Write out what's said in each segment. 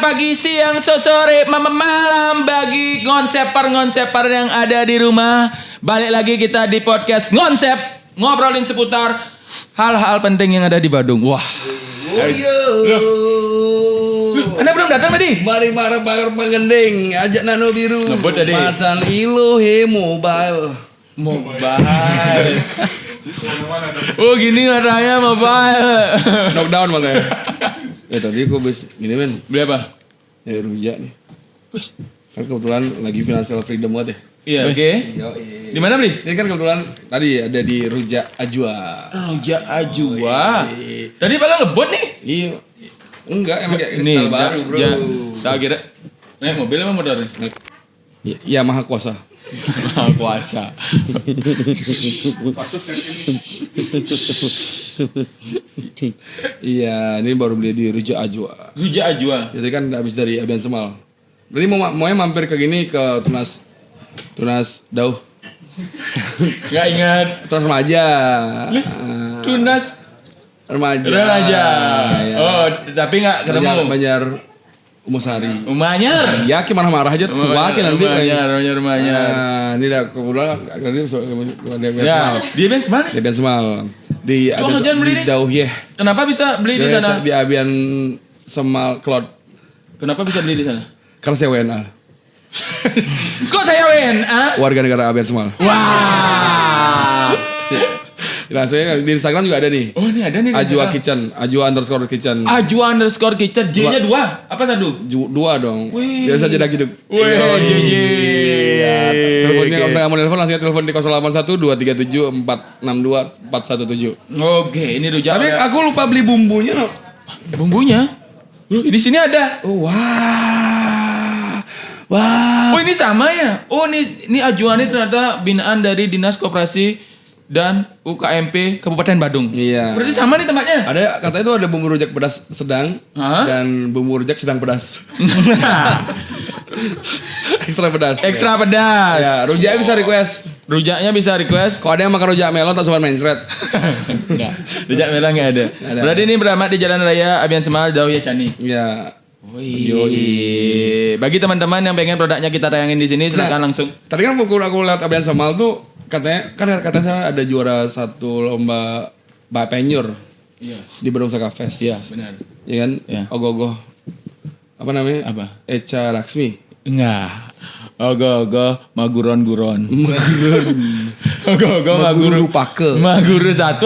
pagi, siang, sore, malam bagi ngonseper yang ada di rumah. Balik lagi kita di podcast Ngonsep, ngobrolin seputar hal-hal penting yang ada di Badung. Wah. Anda belum datang tadi? Mari bakar pengending, ajak nano biru. Ngebut tadi. Matan ilohe mobile. Oh gini katanya mobile. Knockdown makanya. Tadi aku habis gini men. Beli apa? Ya rujak nih. Kan kebetulan lagi financial freedom banget ya. Iya, oke. Di mana beli? Ini kan kebetulan tadi ada di Rujak Ajwa. Rujak Ajwa. Tadi pakai ngebut nih? Iya. Enggak, emang kayak Nih, kristal baru, bro. Tak kira. Naik mobil apa motor nih? Ya maha kuasa. Maha kuasa. Iya, ini baru beli di Rujak Ajwa. Rujak Ajwa. Jadi kan habis dari Abian Semal. Jadi maunya mampir ke gini ke Tunas Dauh. Gak ingat. Tunas Remaja. Tunas Remaja. Remaja. Ya. Oh, tapi gak ketemu. Banjar Umusari. Umanyar. Ya, gimana marah aja tua nanti. Umanyar. Nah, ini dah kebetulan tadi Ya, dia Ben Semal. Di Abian Semal. Di beli nih? Dauh ya. Kenapa bisa beli di sana? Di Abian Semal Cloud. Kenapa bisa beli di sana? Karena saya WNA. Kok saya WNA? Warga negara Abian Semal. Wah. Nah, saya di Instagram juga ada nih. Oh, ini ada nih. Ajwa Kitchen, Ajwa_Kitchen. Ajwa_Kitchen. J-nya 2. Apa 1? 2 dong. Wih. Biasa jedak hidup. Wih. Teleponnya kalau saya mau telepon langsung telepon di 081237 462 417. Oke, ini rujak. Tapi aku lupa beli bumbunya. No. Bumbunya? Loh, di sini ada. Oh, wah. Wah. Oh, ini sama ya? Oh, ini Ajwa ini ternyata binaan dari Dinas Koperasi dan UKMP Kabupaten Badung. Iya. Berarti sama nih tempatnya? Ada katanya itu ada bumbu rujak pedas sedang dan bumbu rujak sedang pedas. Ekstra pedas. Ekstra pedas. Ya, rujaknya bisa request. Rujaknya bisa request. Kalau ada yang makan rujak melon tak cuma mencret. Enggak. Rujak merah enggak ada. Berarti ini beramat di Jalan Raya Abian Semal Dauh ya Cani. Iya. Wih. Bagi teman-teman yang pengen produknya kita tayangin di sini silakan langsung. Tadi kan aku lihat Abian Semal tuh katanya saya ada juara satu lomba Bapenyur. Iya. Di Badung Saka Fest. Iya, benar. Iya kan? Iya. Ogoh-ogoh. Apa namanya? Apa? Echa Laksmi. Enggak. Ogo-ogo maguron-guron. Ogo-ogo maguru pake. Maguru satu.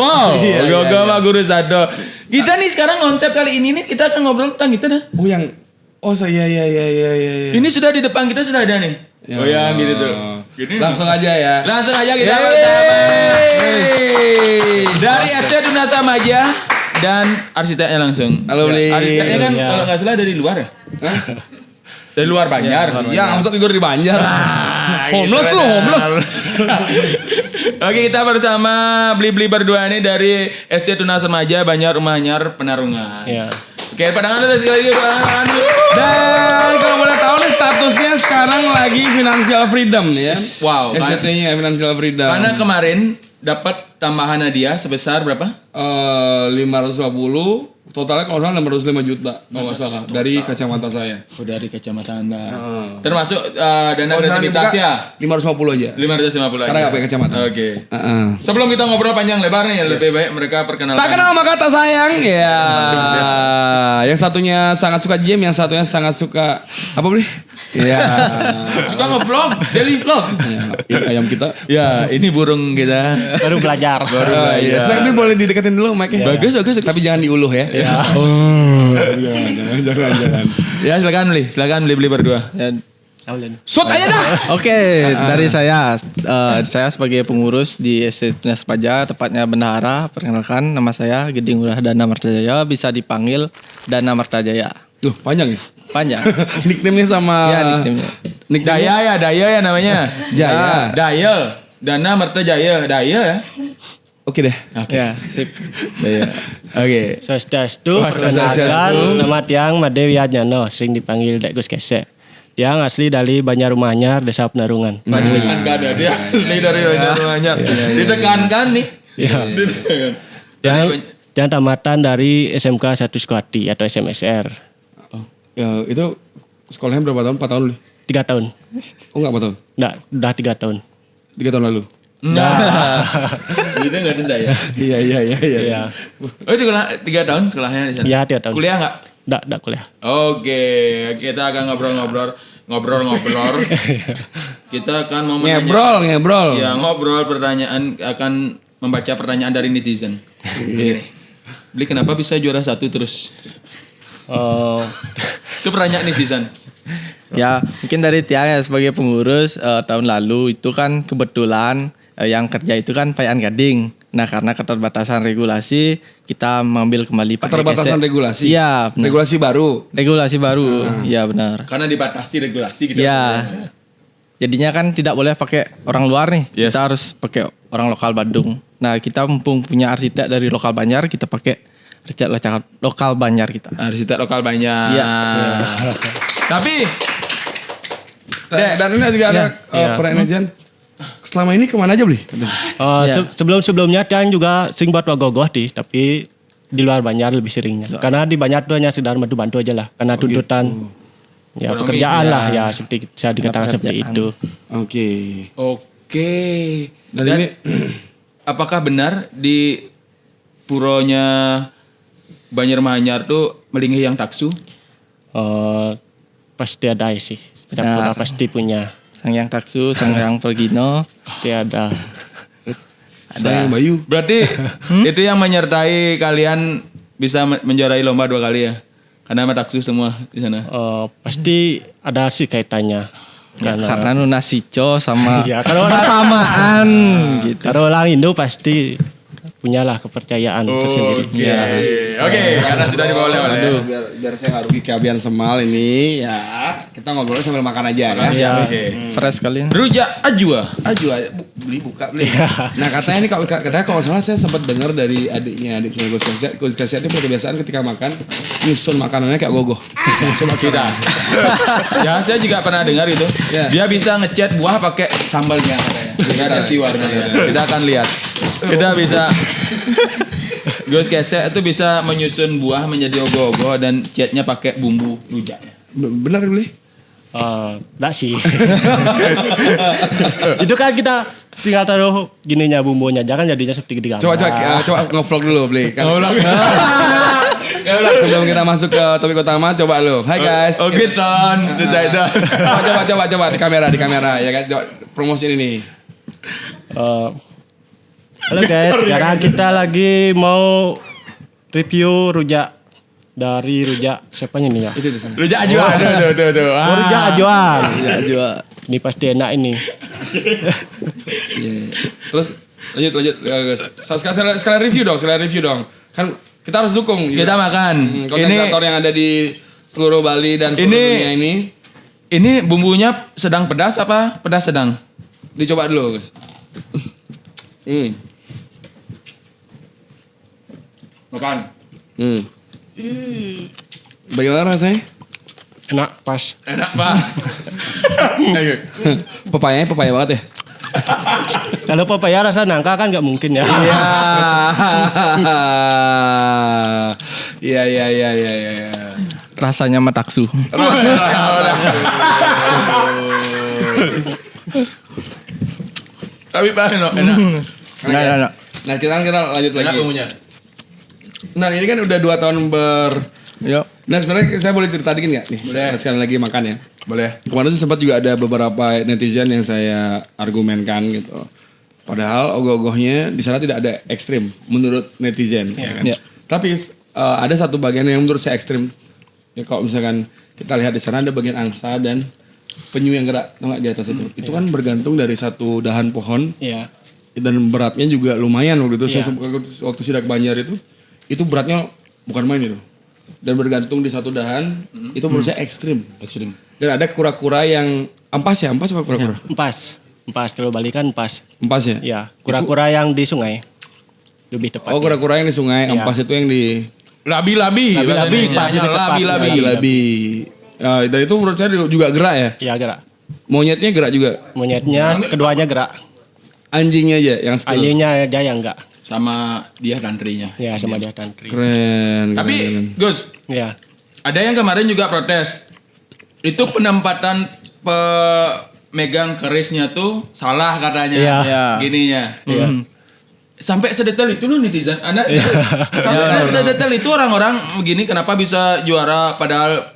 Ogo-ogo maguru satu. Kita nih sekarang konsep kali ini nih kita akan ngobrol tentang itu dah. Oh yang saya ya. Ini sudah di depan kita sudah ada nih. Ya. Oh yang gitu tuh. Gini langsung aja ya. Langsung aja kita bersama. Dari SD Dunasa Maja dan arsiteknya langsung. Halo Bli. Arsiteknya kan kalau nggak salah dari luar ya? Dari luar Banjar. Ya, nggak usah tidur di Banjar. Homeless Gitu lu, homeless. Oke, kita bersama Bli-Bli berdua ini dari SD Tunas Remaja Banjar Umanyar Penarungan. Iya. Oke, padangan dulu sekali lagi. Dan kalau boleh tahu nih statusnya sekarang lagi financial freedom ya. Wow. SDT-nya financial freedom. Karena kemarin dapat tambahan hadiah sebesar berapa? 550. Totalnya kalau salah 605 juta kalau nggak salah dari kacamata saya. Oh, dari kacamata Anda. Termasuk dana kreativitas ya? 550 aja. 550 aja. Karena nggak pakai kacamata. Oke. Sebelum kita ngobrol panjang lebar nih, lebih baik mereka perkenalkan. Tak kenal maka tak sayang. Ya. Yang satunya sangat suka gym, yang satunya sangat suka apa Bli? Iya. Suka nge-vlog, daily vlog. Ya, ayam kita. Ya, ini burung kita. Baru belajar. Iya. Sekarang ini boleh dideketin dulu mic-nya. Bagus. Tapi jangan diuluh ya. Jangan. Ya, silakan beli berdua. Shot aja dah. Oke, dari saya sebagai pengurus di SD Tunas Paja, tepatnya bendahara. Perkenalkan, nama saya Geding Ngurah Dana Martajaya, bisa dipanggil Dana Martajaya. Tuh, panjang ya? Panjang. Nickname-nya sama Ya, nickname-nya. Daya ya namanya. Jaya. Daya. Dana Martajaya. Daya ya. Oke deh. Oke. Ya, sip. Daya. Oke. Swastiastu, perkenalkan nama Tiang Madewi Adnyano, sering dipanggil Dek Gus Kese. Tiang asli dari Banjar Umanyar, Desa Penarungan. Ditekankan ada dia asli dari Banjar. Ditekankan nih. Iya. Tiang tamatan dari SMK 1 Sukati atau SMSR. Ya, itu sekolahnya berapa tahun? 4 tahun nih? 3 tahun. Oh enggak 4 tahun? Nggak, udah 3 tahun. 3 tahun lalu? Nah. Itu enggak denda ya? Iya. Iya. Oh, di sekolah 3 tahun sekolahnya di sana. Iya, 3 tahun. Kuliah enggak? Nggak kuliah. Oke, kita akan ngobrol-ngobrol. Kita akan mau menanya. Ngebrol. Ya, ngobrol pertanyaan, akan membaca pertanyaan dari netizen. Oke. Beli kenapa bisa juara 1 terus? Oh, Itu pertanyaan netizen. Ya, mungkin dari Tiang ya sebagai pengurus tahun lalu itu kan kebetulan yang kerja itu kan Payan Gading. Nah, karena keterbatasan regulasi kita mengambil kembali pakai Keterbatasan gesek. regulasi? Iya, benar. Regulasi baru? Regulasi baru. Iya, benar. Karena dibatasi regulasi gitu. Iya. Jadinya kan tidak boleh pakai orang luar nih. Yes. Kita harus pakai orang lokal Bandung. Nah, kita mumpung punya arsitek dari lokal Banjar, kita pakai arsitek lokal Banjar kita. Arsitek lokal banyak. Iya. Tapi Dan ini juga ada Iya. pertanyaan. Selama ini kemana aja beli? Iya. Sebelum-sebelumnya Tiang juga sering buat wagogoh tapi di luar Banjar lebih seringnya. Karena di Banjar tuh hanya sekedar bantu aja lah. Karena tuntutan ya Ekonomi, pekerjaan ya. lah ya seperti bisa dikatakan seperti itu. Oke. Dan Dan ini apakah benar di puronya Banjarmanyar tuh melingih yang taksu? Pasti ada sih. Setiap Nah. pura pasti punya. Sang yang taksu, sang yang pergino. Pasti ada. sayang Bayu. Berarti itu yang menyertai kalian bisa menjuarai lomba 2 kali ya? Karena sama taksu semua di sana. Pasti ada sih kaitannya. Ya, karena Nuna Sico sama Ya, kalau orang- persamaan gitu. Kalau orang Indo pasti punyalah kepercayaan tersendiri. Oke, karena sudah dibawa oleh. Biar saya nggak rugi keabian semal ini ya kita ngobrol sambil makan aja ya. Ya, Oke. fresh kali. Rujak Ajwa. Beli Nah katanya ini katanya kalau nggak salah saya sempat dengar dari adik saya Gus Kasia ini punya kebiasaan ketika makan nyusun makanannya kayak gogoh. Coba kita. Ya, saya juga pernah dengar itu. Ya. Dia bisa ngecat buah pakai sambalnya katanya. Gradasi warnanya. Kita akan lihat. Kita bisa Gus Kesek itu bisa menyusun buah menjadi ogoh-ogoh dan catnya pakai bumbu rujaknya. Benar beli? Enggak sih. Itu kan kita tinggal taruh gininya bumbunya, jangan jadinya seperti di gambar. Coba nge-vlog dulu beli. Sebelum kita masuk ke topik utama, coba lu. Hai guys. Oke, Ton. Itu. Coba di kamera ya kan. Coba promosi ini nih. Halo guys, sekarang kita lagi mau review rujak dari rujak siapanya nih ya? Itu di sana. Rujak Ajwa. Tuh. Oh, rujak Ajuan. Ya, juga. Ini pasti enak ini. Iya. Terus lanjut guys. Sekalian review dong. Kan kita harus dukung. Kita makan. Konten kreator yang ada di seluruh Bali dan seluruh dunia ini. Ini bumbunya sedang pedas apa pedas sedang? Dicoba dulu guys. Makan. Bagaimana rasanya? Enak, pas. Enak, Pak. Papaya banget ya. Kalau papaya rasa nangka kan nggak mungkin ya. Iya. Rasanya mataksu. Tapi Pak, enak. Enggak. Nah kita lanjut Enak lagi. bumbunya. Nah ini kan udah 2 tahun Yuk. Nah sebenarnya saya boleh cerita dikit nggak nih? Sekali lagi makan ya. Boleh. Kemarin tuh sempat juga ada beberapa netizen yang saya argumenkan gitu. Padahal ogoh-ogohnya di sana tidak ada ekstrim menurut netizen. Ya kan? Iya. Tapi ada satu bagian yang menurut saya ekstrim. Ya kalau misalkan kita lihat di sana ada bagian angsa dan penyu yang gerak, tau nggak di atas itu? Itu kan bergantung dari satu dahan pohon. Iya. Dan beratnya juga lumayan waktu itu. Saya waktu sidak Banjar itu beratnya bukan main itu. Dan bergantung di satu dahan, itu menurut saya ekstrim. Dan ada kura-kura yang ampas apa kura-kura? Empas kalau Bali kan empas. Ampas ya? Ya, kura-kura yang di sungai. Lebih tepat. Oh kura-kura yang di sungai, Iya. ampas itu yang di Labi-labi. Labi-labi, Pak, lebih tepat. Labi-labi. labi. Dan itu menurut saya juga gerak ya. Iya, gerak. Monyetnya gerak juga. Monyetnya keduanya gerak. Anjingnya aja yang still. Anjingnya aja yang enggak. Sama dia dan trinya. Ya, sama dia tantri. Keren. Tapi Gus, Ya. Ada yang kemarin juga protes. Itu penempatan pemegang kerisnya tuh salah katanya. Iya. Iya. Gininya. Sampai sedetail itu loh netizen. Sampai sedetail itu orang-orang begini kenapa bisa juara padahal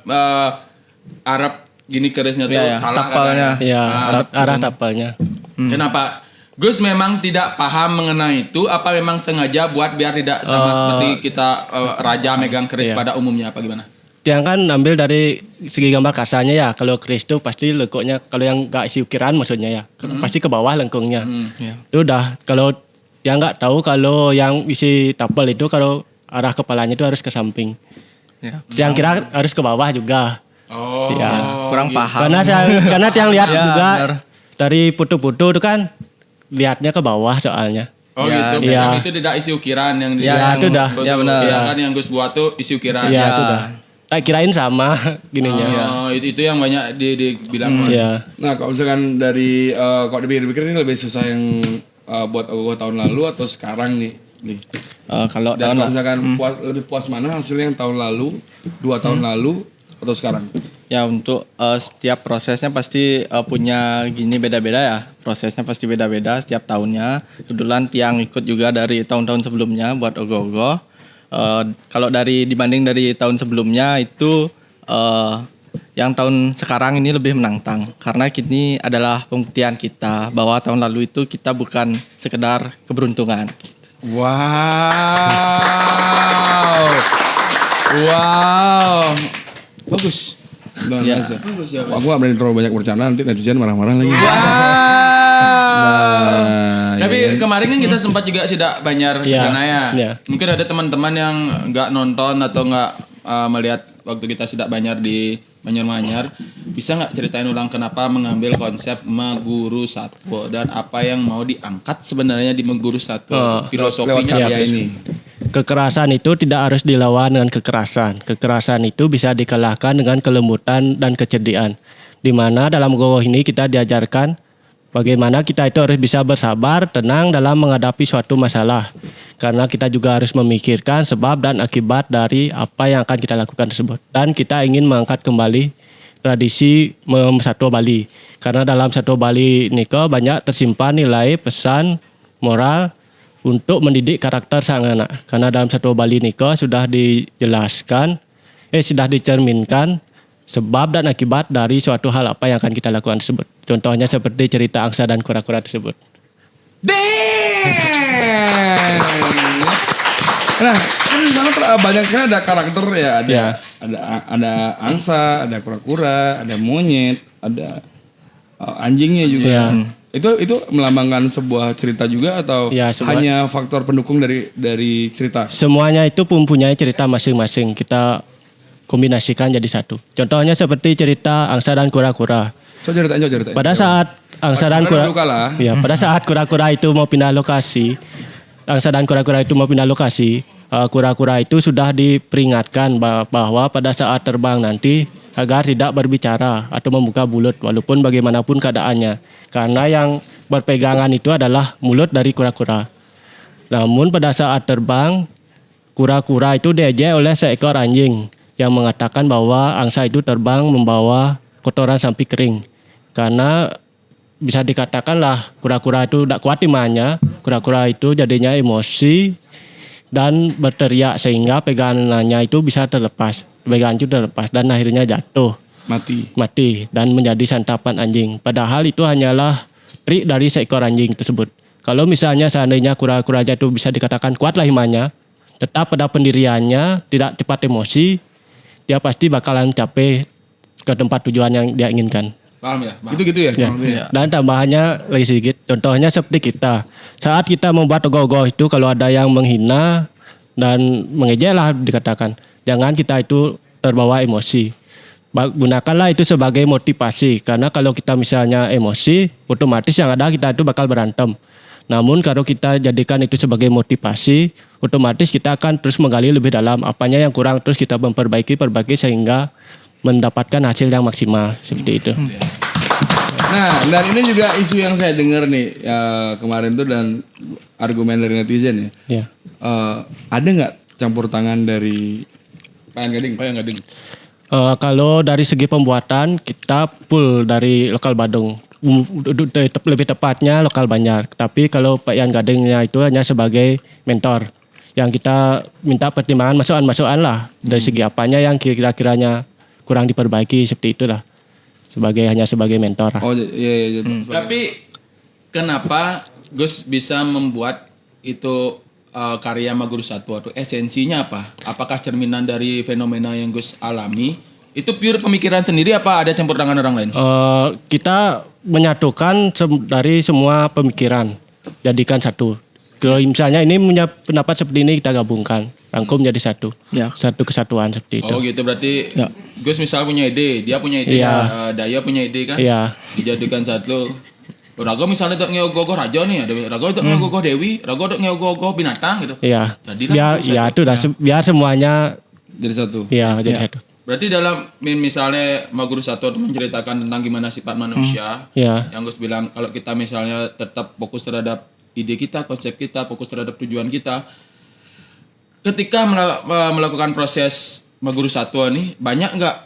Arab gini kerisnya tuh Iya, salah tapalnya. katanya. Ya, Nah, arah tapalnya. Kenapa? Gus memang tidak paham mengenai itu, apa memang sengaja buat biar tidak sama seperti kita raja megang keris pada umumnya apa gimana? Yang kan ambil dari segi gambar kasarnya ya. Kalau keris itu pasti lengkungnya, kalau yang nggak isi ukiran maksudnya ya, pasti ke bawah lengkungnya. Itu udah. Kalau yang nggak tahu kalau yang isi tapal itu kalau arah kepalanya itu harus ke samping. Ya. Yang kira harus ke bawah juga. Oh, Iya. Kurang paham. Karena yang lihat Ya, juga benar. dari foto-foto itu kan lihatnya ke bawah soalnya. Oh Ya, gitu, iya. memang itu tidak isi ukiran yang Ya, itu dah. Ya benar. Sedangkan yang Gus buat tuh isi ukiran. Iya itu udah. Tak kirain sama gininya. Oh, itu yang banyak dibilang. Iya. Nah, kalau misalkan dari kalau dipikir-pikir ini lebih susah yang buat Ogoh tahun lalu atau sekarang nih. Kalau Dan kalau tahun misalkan lebih puas mana hasilnya yang tahun lalu, 2 tahun lalu atau sekarang? ya untuk setiap prosesnya pasti punya gini beda-beda ya. Prosesnya pasti beda-beda setiap tahunnya. Kebetulan Tiang ikut juga dari tahun-tahun sebelumnya buat Ogoh-Ogoh. Kalau dibanding dari tahun sebelumnya itu yang tahun sekarang ini lebih menantang karena kini adalah pembuktian kita bahwa tahun lalu itu kita bukan sekedar keberuntungan. Wow. Wow. Bagus. Luar Iya. biasa. Aku gak berani terlalu banyak bercanda nanti netizen marah-marah lagi. Wow. Nah, Tapi iya kan? kemarin kan kita sempat juga Sidak Banjar di Iya. sana ya. Iya. Mungkin ada teman-teman yang nggak nonton atau nggak melihat waktu kita Sidak Banjar di Banjar-Manyar. Bisa nggak ceritain ulang kenapa mengambil konsep Meguru Satwa dan apa yang mau diangkat sebenarnya di Meguru Satwa? Lewat Filosofinya karya apa? ini. Kekerasan itu tidak harus dilawan dengan kekerasan. Kekerasan itu bisa dikalahkan dengan kelembutan dan kecerdian. Di mana dalam Ogoh ini kita diajarkan bagaimana kita itu harus bisa bersabar, tenang dalam menghadapi suatu masalah. Karena kita juga harus memikirkan sebab dan akibat dari apa yang akan kita lakukan tersebut. Dan kita ingin mengangkat kembali tradisi Satwa Bali. Karena dalam Satwa Bali Niko banyak tersimpan nilai pesan moral untuk mendidik karakter sang anak. Karena dalam Satwa Bali Niko sudah dijelaskan, sudah dicerminkan sebab dan akibat dari suatu hal apa yang akan kita lakukan tersebut. Contohnya seperti cerita angsa dan kura-kura tersebut. Nah, kan di sana banyak sekali ada karakter ya, ada Ya. ada angsa, ada kura-kura, ada monyet, ada anjingnya juga. Ya. Itu melambangkan sebuah cerita juga atau Ya, hanya faktor pendukung dari cerita? Semuanya itu mempunyai cerita masing-masing. Kita kombinasikan jadi satu. Contohnya seperti cerita angsa dan kura-kura. Coba ceritain. Pada saat angsa dan Gimana dulu, kura-kura, Kala? ya, pada saat kura-kura itu mau pindah lokasi, angsa dan kura-kura itu mau pindah lokasi, kura-kura itu sudah diperingatkan bahwa pada saat terbang nanti agar tidak berbicara atau membuka mulut walaupun bagaimanapun keadaannya. Karena yang berpegangan itu adalah mulut dari kura-kura. Namun pada saat terbang, kura-kura itu diejek oleh seekor anjing yang mengatakan bahwa angsa itu terbang membawa kotoran sampai kering. Karena bisa dikatakanlah kura-kura itu tidak kuat imannya, kura-kura itu jadinya emosi dan berteriak sehingga pegangannya itu bisa terlepas. Pegangan itu terlepas dan akhirnya jatuh, mati dan menjadi santapan anjing. Padahal itu hanyalah trik dari seekor anjing tersebut. Kalau misalnya seandainya kura-kuranya itu bisa dikatakan kuatlah imannya, tetap pada pendiriannya, tidak cepat emosi, dia pasti bakalan capai ke tempat tujuan yang dia inginkan. Paham ya? Paham. Itu gitu ya? Ya. kurang lebih ya? Dan tambahannya lagi sedikit, contohnya seperti kita. Saat kita membuat ogoh-ogoh itu kalau ada yang menghina dan mengejek lah dikatakan, jangan kita itu terbawa emosi. Gunakanlah itu sebagai motivasi, karena kalau kita misalnya emosi, otomatis yang ada kita itu bakal berantem. Namun kalau kita jadikan itu sebagai motivasi, otomatis kita akan terus menggali lebih dalam apanya yang kurang, terus kita perbaiki sehingga mendapatkan hasil yang maksimal seperti itu. Nah, dan ini juga isu yang saya dengar nih kemarin tuh dan argumen dari netizen ya. Ya. Ada nggak campur tangan dari Payan Gading. Payan Gading. Kalau dari segi pembuatan kita full dari lokal Badung. Lebih tepatnya lokal Banjar. Tapi kalau Pak Yan Gadingnya itu hanya sebagai mentor. Yang kita minta pertimbangan masukan lah. Dari segi apanya yang kira-kiranya kurang diperbaiki seperti itulah. Hanya sebagai mentor lah. Oh iya. Tapi kenapa Gus bisa membuat itu karya Maguru Satwa itu esensinya apa? Apakah cerminan dari fenomena yang Gus alami? Itu pure pemikiran sendiri apa ada campur tangan orang lain? Kita menyatukan dari semua pemikiran, jadikan satu. Kalau misalnya ini punya pendapat seperti ini kita gabungkan, rangkum jadi satu. Ya. Satu kesatuan seperti itu. Oh gitu berarti Ya. Gus misal punya ide, dia punya ide, Iya. Daya punya ide kan? Iya. Dijadikan satu. Raga misalnya untuk ngeogoh raja nih, ada Raga untuk ngeogoh dewi, Raga untuk ngeogoh binatang gitu. Iya. Jadilah Biar satu. itu dah biar semuanya Jadi satu. jadi satu. Berarti dalam misalnya Maguru Satwa itu menceritakan tentang gimana sifat manusia. Iya. Yang Gus bilang kalau kita misalnya tetap fokus terhadap ide kita, konsep kita, fokus terhadap tujuan kita. Ketika melakukan proses Maguru Satwa nih, banyak nggak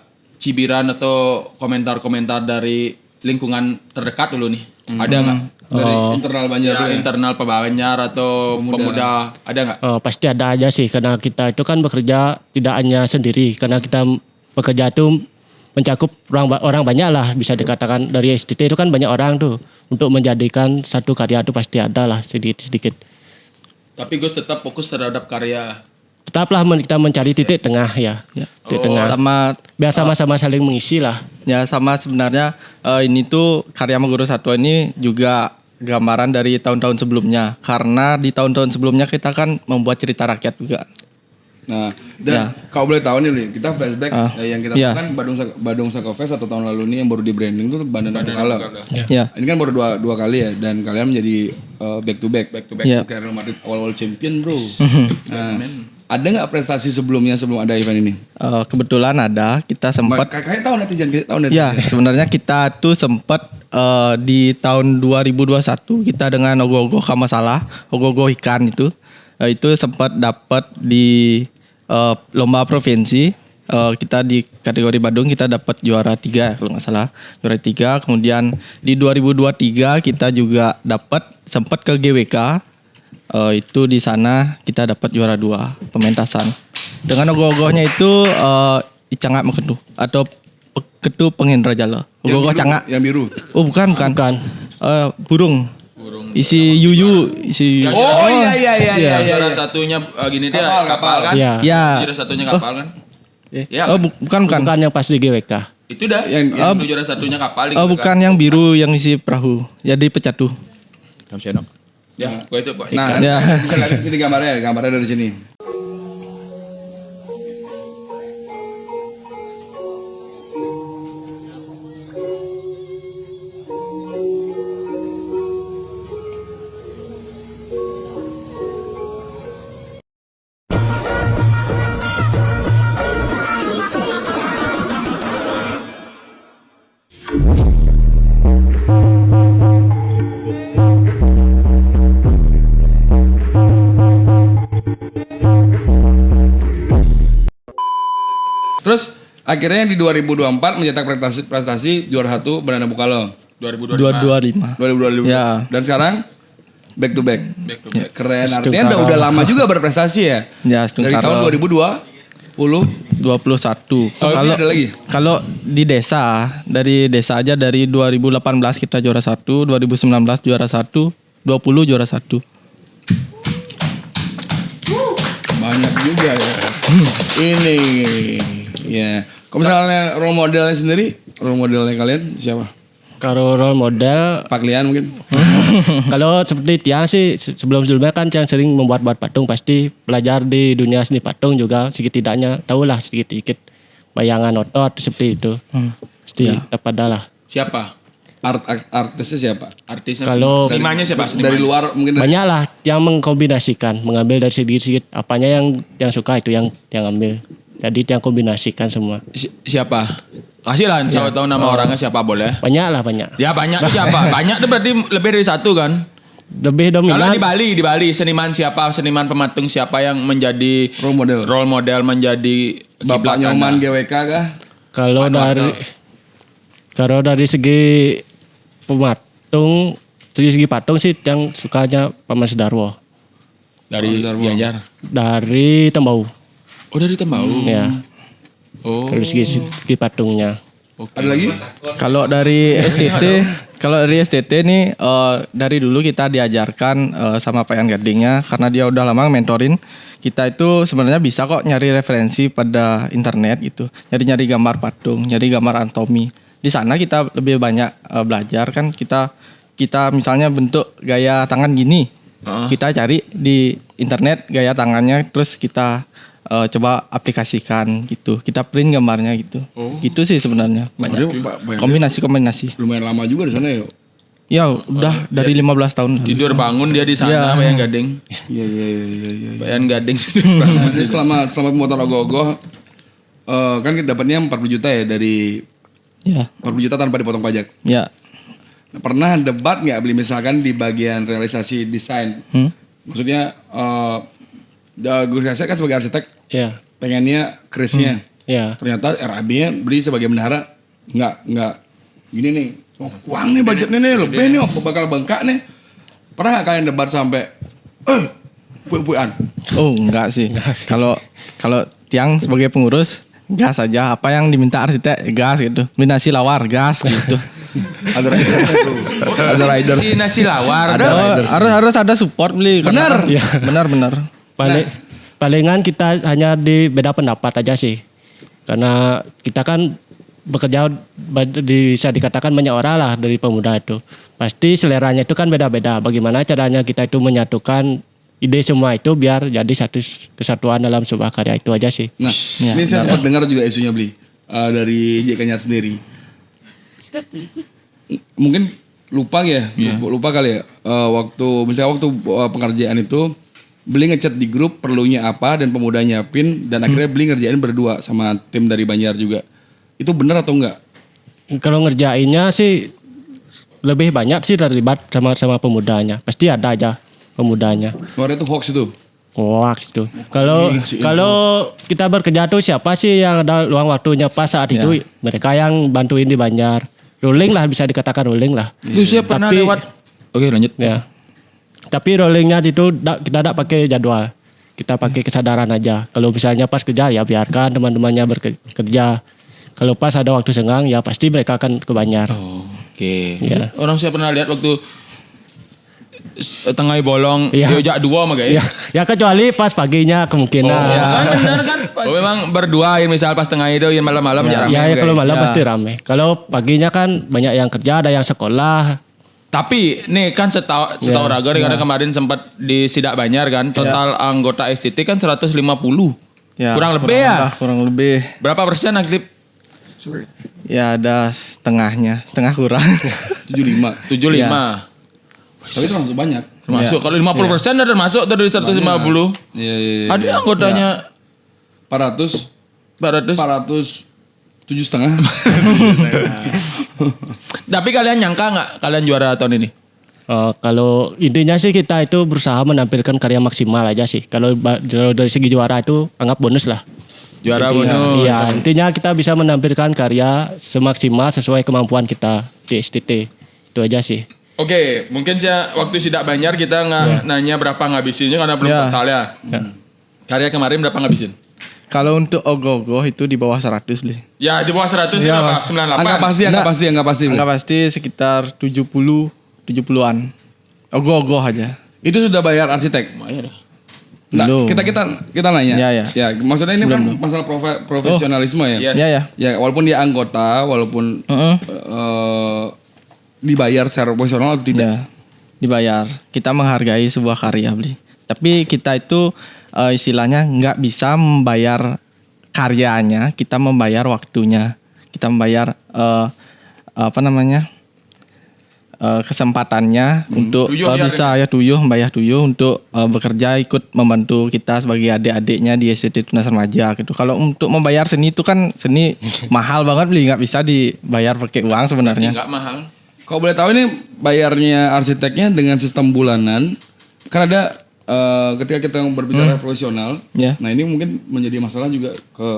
cibiran atau komentar-komentar dari lingkungan terdekat dulu nih? Ada nggak? Dari internal Banjar tuh ya. Internal Banjar atau pemuda, ada nggak? Pasti ada aja sih karena kita itu kan bekerja tidak hanya sendiri karena kita bekerja itu mencakup orang banyak lah bisa dikatakan dari STT itu kan banyak orang tuh untuk menjadikan satu karya itu pasti ada lah sedikit. Tapi Gus tetap fokus terhadap karya. Tetaplah kita mencari titik tengah ya. Titik tengah. Sama Biar sama-sama saling mengisi lah. ya sama sebenarnya ini tuh karya Maguru Satwa ini juga gambaran dari tahun-tahun sebelumnya. Karena di tahun-tahun sebelumnya kita kan membuat cerita rakyat juga. Nah, dan kalau boleh tahu nih, Li, kita flashback yang kita Iya. kan Badung Saka Fest atau tahun lalu ini yang baru di branding tuh Bandana Bukala. Ya. Ini kan baru dua kali ya, dan kalian menjadi back to back. Iya. Kayak Real Madrid awal-awal champion bro. Nah, ada nggak prestasi sebelum ada event ini? Kebetulan ada, kita sempat Kayak tahu netizen. ya sebenarnya kita tuh sempat di tahun 2021 kita dengan ogoh-ogoh Kamasalah, ogoh-ogoh ikan itu sempat dapat di lomba provinsi. Kita di kategori Badung kita dapat juara 3 kalau nggak salah, juara 3. Kemudian di 2023 kita juga sempat ke GWK. Itu di sana kita dapat juara 2 pementasan. Dengan ogoh-ogohnya itu Icangak Mekedu atau Ketu Penghendra Jala. Ogoh-ogoh cangak. Yang biru. Oh bukan. Burung. Isi yuyu, isi. Oh iya. Juara satunya gini dia kapal kan? Iya. Ya. Juara satunya kapal kan? Ya. Oh bukan. Bukan yang pas di GWK. Itu dah yang juara satunya kapal. Oh bukan yang biru yang isi perahu. Jadi pecah tuh. Ya, gua itu Pak. Nah, Ya. bisa lihat di sini gambarnya dari sini. Terus akhirnya di 2024 mencetak prestasi juara 1 Bandana Bukala 2025. 225. 2025. Ya. Dan sekarang back to back. Back to back. Keren. Artinya udah lama juga berprestasi ya. Ya, Dari tahun 2020. 21. Kalau ada lagi? Kalau di dari desa aja dari 2018 kita juara 1, 2019 juara 1, 20 juara 1. Banyak juga ya. Ini ya. Kalau misalnya role modelnya sendiri, role modelnya kalian siapa? Kalau role model Pak Lian mungkin. kalau seperti Tiang sih sebelum-sebelumnya kan yang sering membuat patung pasti belajar di dunia seni patung juga sedikit-tidaknya tahulah sedikit-sedikit bayangan otot seperti itu. Pasti dapat lah. Siapa? Artisnya siapa? Artisnya. Kalau senimannya siapa? Dari luar mungkin dari banyak lah yang mengkombinasikan, mengambil dari sedikit-sedikit apanya yang suka itu yang ambil. Jadi yang kombinasikan semua. Siapa? Kasih lah, saya tahu nama orangnya siapa boleh. Banyak lah banyak. Ya banyak tuh siapa? Banyak tuh berarti lebih dari satu kan? lebih Kalau dominan. di Bali seniman pematung siapa yang menjadi Role model. menjadi Bapak kiblat Nyoman Anda? GWK kah? Kalau dari segi pematung, dari segi patung sih yang sukanya Paman Sudarwo Dari Gianyar. dari Tembau. Oh, dari Tembau. Ya, Oh. dari segi patungnya. Ada lagi? Kalau dari STT nih dari dulu kita diajarkan sama Pak Yan Gadingnya karena dia udah lama mentorin kita itu sebenarnya bisa kok nyari referensi pada internet gitu. Nyari gambar patung, nyari gambar anatomi. Di sana kita lebih banyak belajar kan kita misalnya bentuk gaya tangan gini. Kita cari di internet gaya tangannya terus kita coba aplikasikan gitu. Kita print gambarnya gitu. Gitu sih sebenarnya. Banyak. Kombinasi. Lumayan lama juga di sana ya. Ya udah dari 15 tahun. Tidur bangun dia di sana, Iya. Pak Yan Gading. Iya. Pak Yan Gading. Jadi selama pembuatan ogoh-ogoh kan kita dapatnya 40 juta ya dari Ya. 40 juta tanpa dipotong pajak. Ya. Nah, pernah debat nggak beli misalkan di bagian realisasi desain? Maksudnya Gus Kasek kan sebagai arsitek Ya, pengennya kerisnya. ya. Ternyata RAB-nya beli sebagai bendahara nggak gini nih. Oh, uang nih budgetnya nih lebih nih, apa bakal bengkak nih. Pernah nggak kalian debat sampai puik-puikan? Oh enggak sih. Kalau Tiang sebagai pengurus gas aja. Apa yang diminta arsitek gas gitu. Kombinasi lawar gas gitu. Ada riders tuh. Ada riders. Di nasi lawar. Harus ada support beli. Benar. Benar. Palingan kita hanya di beda pendapat aja sih. Karena kita kan bekerja bisa dikatakan banyak orang lah dari pemuda itu. Pasti seleranya itu kan beda-beda. Bagaimana caranya kita itu menyatukan ide semua itu biar jadi satu kesatuan dalam sebuah karya itu aja sih. Nah, Ya, ini saya sempat dengar juga isunya beli dari JK-nya sendiri. Mungkin lupa kali ya. Waktu pengerjaan itu beli ngechat di grup perlunya apa dan pemuda nyiapin dan akhirnya beli ngerjain berdua sama tim dari Banjar juga. Itu benar atau enggak? Kalau ngerjainnya sih lebih banyak sih terlibat sama pemudanya. Pasti ada aja pemudanya. Keluarnya itu hoax itu. Hoax itu. Kalau kita bekerja tuh siapa sih yang ada luang waktunya pas saat itu? Mereka yang bantuin di Banjar. Rolling lah, bisa dikatakan rolling lah. Lu siap pernah Tapi- lewat. Oke, lanjut. Ya. Tapi rollingnya itu kita tidak pakai jadwal. Kita pakai kesadaran aja. Kalau misalnya pas kerja ya biarkan teman-temannya bekerja. Kalau pas ada waktu senggang ya pasti mereka akan ke Banjar. Oke. Iya. Orang saya pernah lihat waktu tengah bolong Iya. diajak dua sama guys. Ya kecuali pas paginya kemungkinan. Kan benar kan? Oh, memang berdua misal pas tengah itu malam-malam jarang. Ya kalau malam Ya. pasti rame. Kalau paginya kan banyak yang kerja, ada yang sekolah. Tapi nih kan setahu Raga karena kemarin sempat di Sidak Banjar kan total anggota STT kan 150. Ya, Kurang lebih ya? Kurang lebih. Berapa persen aktif? Ya ada setengahnya, setengah kurang. 75. 75. Tapi itu langsung banyak. Termasuk kalau 50% udah termasuk dari 150. Iya. Ada anggotanya 400 400. 7,5. Tapi kalian nyangka nggak kalian juara tahun ini? Kalau intinya sih kita itu berusaha menampilkan karya maksimal aja sih. Kalau dari segi juara itu anggap bonus lah. Juara Intinya- bonus. Iya, intinya kita bisa menampilkan karya semaksimal sesuai kemampuan kita di STT. Itu aja sih. Oke, mungkin saya waktu Sidak Banjar kita nggak nanya berapa ngabisinnya karena belum Ya. total ya. Karya kemarin berapa ngabisin? Kalau untuk ogoh-ogoh itu di bawah 100 beli. Ya di bawah 100 Iya, berapa? Mas. 98. Angka pasti. Angka pasti sekitar 70-an. Ogoh-ogoh aja. Itu sudah bayar arsitek. Lumayan dah. Nah, Belum. kita nanya. Ya. Ya, maksudnya ini kan masalah profesionalisme ya. Yes. Ya. Ya, walaupun dia anggota, walaupun dibayar secara profesional atau tidak. Ya, dibayar. Kita menghargai sebuah karya beli. Tapi kita itu istilahnya nggak bisa membayar karyanya, kita membayar waktunya, kita membayar kesempatannya untuk Tuyuh ya, bisa membayar tuyuh untuk bekerja ikut membantu kita sebagai adik-adiknya di STT Tunas Remaja gitu. Kalau untuk membayar seni itu kan seni mahal banget beli, nggak bisa dibayar pakai uang sebenarnya. Enggak mahal. Kalau boleh tahu ini bayarnya arsiteknya dengan sistem bulanan. Kan ada ketika kita berbicara profesional. Ya. Nah ini mungkin menjadi masalah juga ke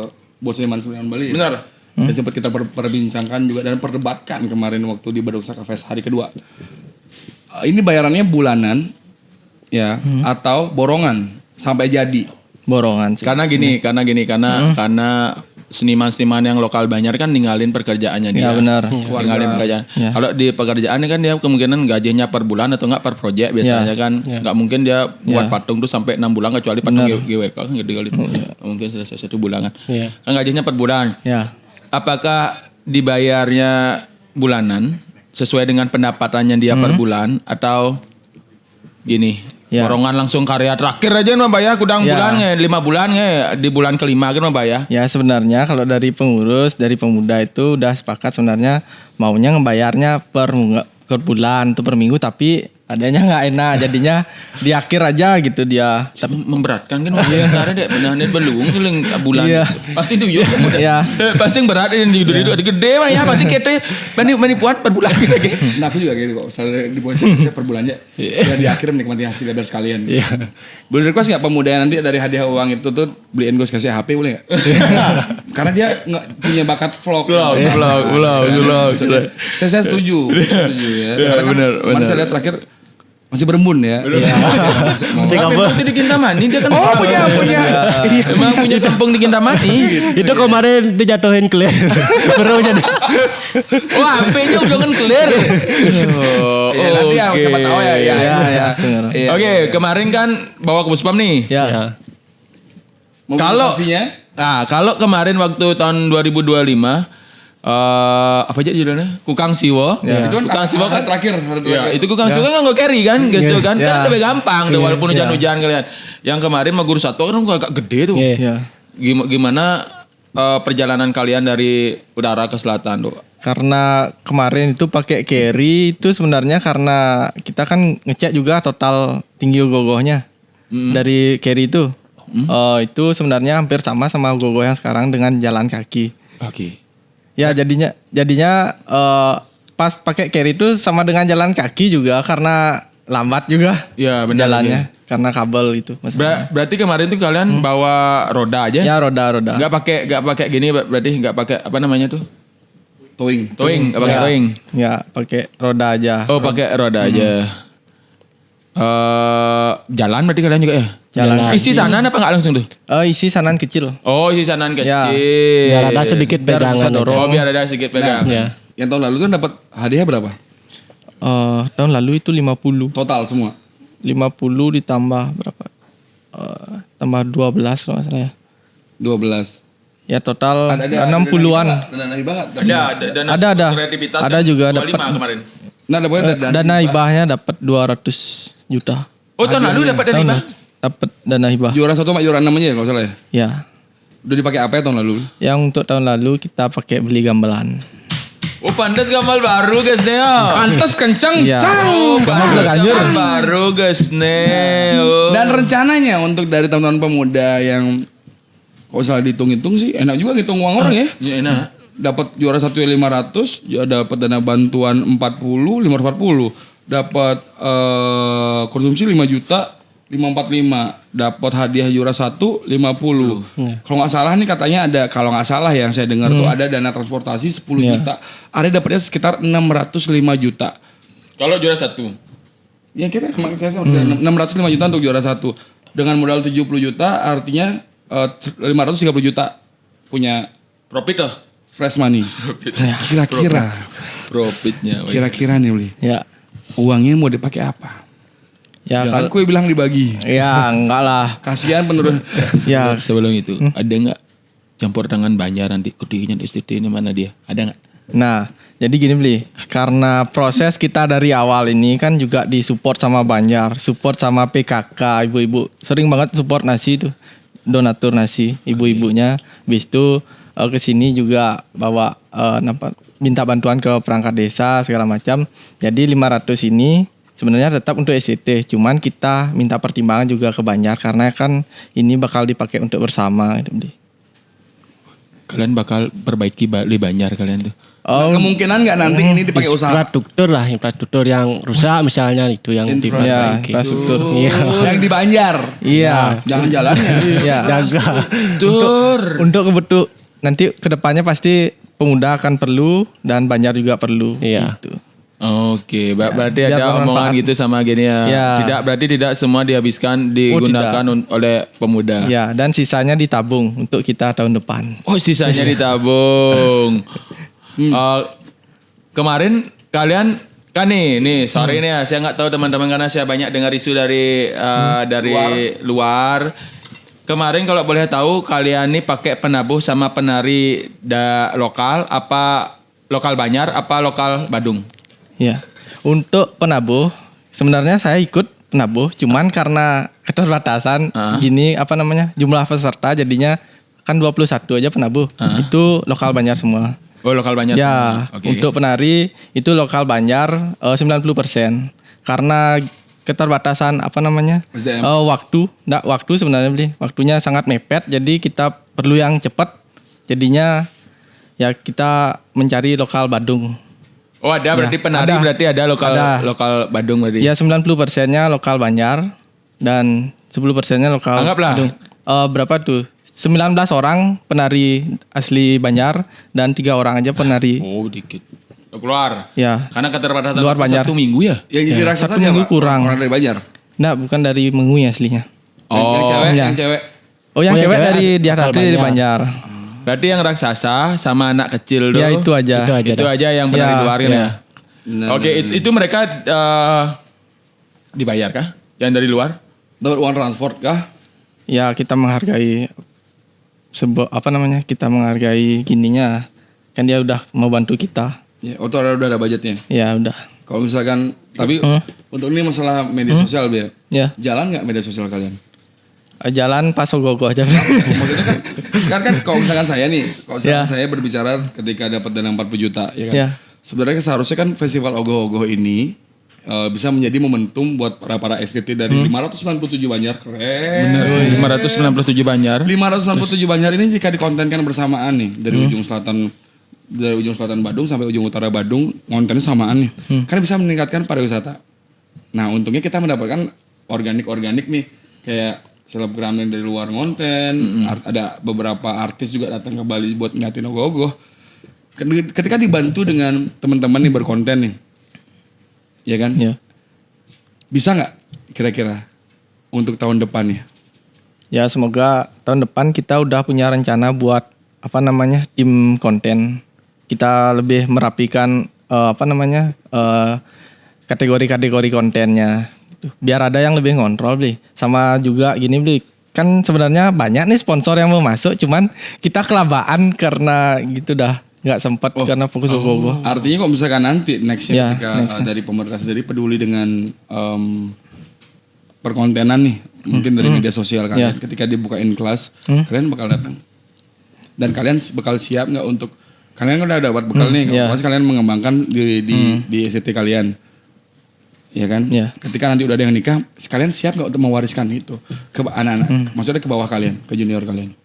Bos Seniman Seniman Bali. Benar. Dan sempat kita perbincangkan juga dan perdebatkan kemarin waktu di Badauksaka Fest hari kedua. Ini bayarannya bulanan ya atau borongan sampai jadi. Borongan sih. Karena karena seniman-seniman yang lokal Banjar kan ninggalin pekerjaannya dia. Ya benar. Ninggalin pekerjaan. Ya. Kalau di pekerjaan kan dia kemungkinan gajinya per bulan atau enggak per proyek biasanya kan. Enggak mungkin dia buat patung tuh sampai 6 bulan kecuali patung GWK kan gede kali. Mungkin selesai 1 bulan kan. Iya. Kan gajinya per bulan. Ya. Apakah dibayarnya bulanan sesuai dengan pendapatannya dia per bulan atau gini? Ya. Borongan langsung karya terakhir aja mah bayar kudang Ya. bulan 5 bulan di bulan kelima kan mah bayar. Ya sebenarnya kalau dari pengurus, dari pemuda itu udah sepakat sebenarnya maunya ngebayarnya per bulan atau per minggu, tapi adanya nggak enak jadinya di akhir aja gitu dia. Memberatkan kan waktu sekarang deh benar-benar belum keling bulan. Iya. Pasti duyuk kemudian. Iya. Pasti berat ini di gede mah ya pasti kete mani puat per bulan gitu. Nah aku juga gitu kok. Misalnya di posisi per bulannya. Dan di akhir menikmati hasil biar sekalian. Boleh request nggak pemuda nanti dari hadiah uang itu tuh beliin gue kasih HP boleh nggak? Karena dia nggak punya bakat vlog. Vlog. Saya setuju ya. Karena kan benar. saya lihat terakhir masih berembun ya. Masih Tapi di Kintamani dia kan punya. Emang punya kampung di Kintamani. Itu kemarin dijatuhin clear. Baru jadi. Wah, HP-nya udah kan clear. Ya, nanti ya siapa tahu ya. Ya. Oke, kemarin kan bawa ke Puspam nih. Ya. Ya. Kalau kemarin waktu tahun 2025 apa aja judulnya? Kukang Siwo. Itu kan Kukang Siwo kan terakhir. Ya, itu Kukang Siwo kan nggak carry kan, guys tuh kan. Kan lebih gampang deh walaupun hujan-hujan kalian. Yang kemarin mah Guru Satu kan agak gede tuh. Ya. Gimana perjalanan kalian dari utara ke selatan tuh? Karena kemarin itu pakai carry itu sebenarnya karena kita kan ngecek juga total tinggi gogohnya dari carry itu. Itu sebenarnya hampir sama gogoh yang sekarang dengan jalan kaki. Oke. Ya jadinya pas pakai carry itu sama dengan jalan kaki juga karena lambat juga. Ya benar jalannya karena kabel itu. Berarti kemarin tuh kalian bawa roda aja? Ya roda. Nggak pakai gini berarti nggak pakai apa namanya tuh? Towing. Nggak pakai towing. Ya pakai roda aja. Oh pakai roda aja. Jalan berarti kalian juga ya? Jalan. Isi sanan apa nggak langsung tuh? Isi sanan kecil. Oh isi sanan kecil. Ya. Biar ada sedikit Biar bisa pegangan. dorong. Oh biar ada sedikit pegang. Ya. Yang tahun lalu tuh dapat hadiah berapa? Tahun lalu itu 50. Total semua. 50 ditambah berapa? Tambah 12 kalau nggak salah ya. 12. Ya total 60-an. Dana hibah. Ada kreativitas Ada kan? juga 25 dapat. kemarin. Nah, Dana hibahnya dapat 200 juta. Oh tahun lalu dapat dari Bang? Dapat dana hibah. Juara 1 sama juara 6 aja kalau salah ya. Ya. Udah dipakai apa ya tahun lalu? Yang untuk tahun lalu kita pakai beli gamelan. Oh pantas gambar baru guys Neo. Pantes kenceng, Iya. Oh pantas gambar baru guys Neo. Dan rencananya untuk dari teman-teman pemuda yang kalau salah dihitung-hitung sih enak juga ngitung uang orang ya. Ya enak. Dapat juara 1 ya 500, ya dapat dana bantuan 540, dapat konsumsi 5 juta 545, dapat hadiah juara 1 50. Kalau nggak salah nih katanya ada, kalau nggak salah yang saya dengar tuh ada dana transportasi 10 juta. Ada dapatnya sekitar 605 juta. Kalau juara 1. Ya kita saya 605 juta untuk juara 1. Dengan modal 70 juta artinya 530 juta punya Profit tuh. fresh money. Profitnya. Kira-kira nih Uli. Ya. Uangnya mau dipakai apa? Ya Jangan kalau kue bilang dibagi. ya enggak lah. Kasihan penerus. Ya Sebelum itu ada nggak campur tangan Banjar nanti kudinya di STT ini mana dia? Ada nggak? Nah, jadi gini Bli, karena proses kita dari awal ini kan juga disupport sama Banjar, support sama PKK, ibu-ibu. Sering banget support nasi itu, donatur nasi, ibu-ibunya. Habis itu ke sini juga bawa minta bantuan ke perangkat desa segala macam. Jadi 500 ini sebenarnya tetap untuk SCT, cuman kita minta pertimbangan juga ke Banjar karena kan ini bakal dipakai untuk bersama gitu Bli. Kalian bakal perbaiki Bali Banjar kalian tuh. Kemungkinan nggak nanti ini dipakai usaha? Infrastruktur yang rusak misalnya itu yang Ya, diperbaiki. infrastruktur. Yang di Banjar. Iya. Jangan jalannya. Iya. Jaga. Untuk kebetul nanti kedepannya pasti pemuda akan perlu dan Banjar juga perlu. Iya. Gitu. Oke, berarti biar ada omongan bermanfaat. gitu sama gini ya. Ya. Berarti tidak semua dihabiskan digunakan oleh pemuda. Ya, dan sisanya ditabung untuk kita tahun depan. Oh, sisanya ditabung. Kemarin kalian kan nih sorry nih ya, saya nggak tahu teman-teman karena saya banyak dengar isu dari luar. Kemarin kalau boleh tahu kalian nih pakai penabuh sama penari lokal apa lokal Banjar apa lokal Badung? Ya. Untuk penabuh sebenarnya saya ikut penabuh cuman karena keterbatasan gini jumlah peserta jadinya kan 21 aja penabuh. Itu lokal Banjar semua. Oh, lokal Banjar. Ya, semua. Oke. untuk penari itu lokal Banjar 90%. Karena keterbatasan SDM. waktu sebenarnya beli. Waktunya sangat mepet jadi kita perlu yang cepat. Jadinya ya kita mencari lokal Badung. Oh, ada berarti penari ada. berarti ada Ada. lokal Badung berarti. Ya 90%-nya lokal Banjar dan 10%-nya lokal Anggaplah. Badung. Berapa tuh? 19 orang penari asli Banjar dan 3 orang aja penari. Oh, dikit. Keluar. Ya. Karena keterbatasan Luar Banjar. 1 minggu ya? Yang jadi raksasa Satu minggu siapa? kurang. Orang dari Banjar. Nah, bukan dari Mengui aslinya. Oh, Yang cewek, iya. yang cewek. Oh, yang Oh, yang cewek cewek dari dia lokal dari Banjar. Banjar. berarti yang raksasa sama anak kecil Ya dulu. itu aja. Itu aja. Itu aja yang penari Ya, luar kan ya. ya. Oke, itu mereka dibayar kah? Yang dari luar? Dapat uang transport kah? Ya, kita menghargai kita menghargai gininya. Kan dia udah mau bantu kita. Ya, udah ada budgetnya. Ya, udah. Kalau misalkan, tapi untuk ini masalah media sosial, Bia. Ya. Jalan nggak media sosial kalian? Jalan pas ogoh-ogoh aja. Maksudnya kan kalau misalkan saya nih, kalau misalkan Ya. saya berbicara ketika dapat dana 40 juta, ya kan? Ya. Sebenarnya seharusnya kan festival ogoh-ogoh ini bisa menjadi momentum buat para STT dari 597 Banjar. Keren. Bener. 597 Banjar. 597 Banjar ini jika dikontenkan bersamaan nih dari ujung selatan Badung sampai ujung utara Badung, kontennya samaan nih. Kan bisa meningkatkan pariwisata. Nah, untungnya kita mendapatkan organik nih kayak selebgram yang dari luar ngonten, ada beberapa artis juga datang ke Bali buat ngeliatin ogoh-ogoh. Ketika dibantu dengan teman-teman nih berkonten nih, ya kan? Ya. Bisa nggak kira-kira untuk tahun depan ya? Ya, semoga tahun depan kita udah punya rencana buat tim konten. Kita lebih merapikan kategori-kategori kontennya. Gitu. Biar ada yang lebih ngontrol, Bli. Sama juga gini, Bli. Kan sebenarnya banyak nih sponsor yang mau masuk, cuman kita kelabaan karena gitu dah. Nggak sempat karena fokus ogoh-ogoh. Artinya kalau misalkan nanti nextnya Ya, ketika next-nya. dari pemerintah sendiri peduli dengan perkontenan nih, mungkin dari media sosial kalian, ketika dibukain kelas, kalian bakal datang. Dan kalian bakal siap nggak untuk kalian kan udah dapat bekal nih, pasti kalian mengembangkan di SCT kalian, ya kan? Ya. Ketika nanti udah ada yang nikah, kalian siap nggak untuk mewariskan itu ke anak-anak, maksudnya ke bawah kalian, ke junior kalian?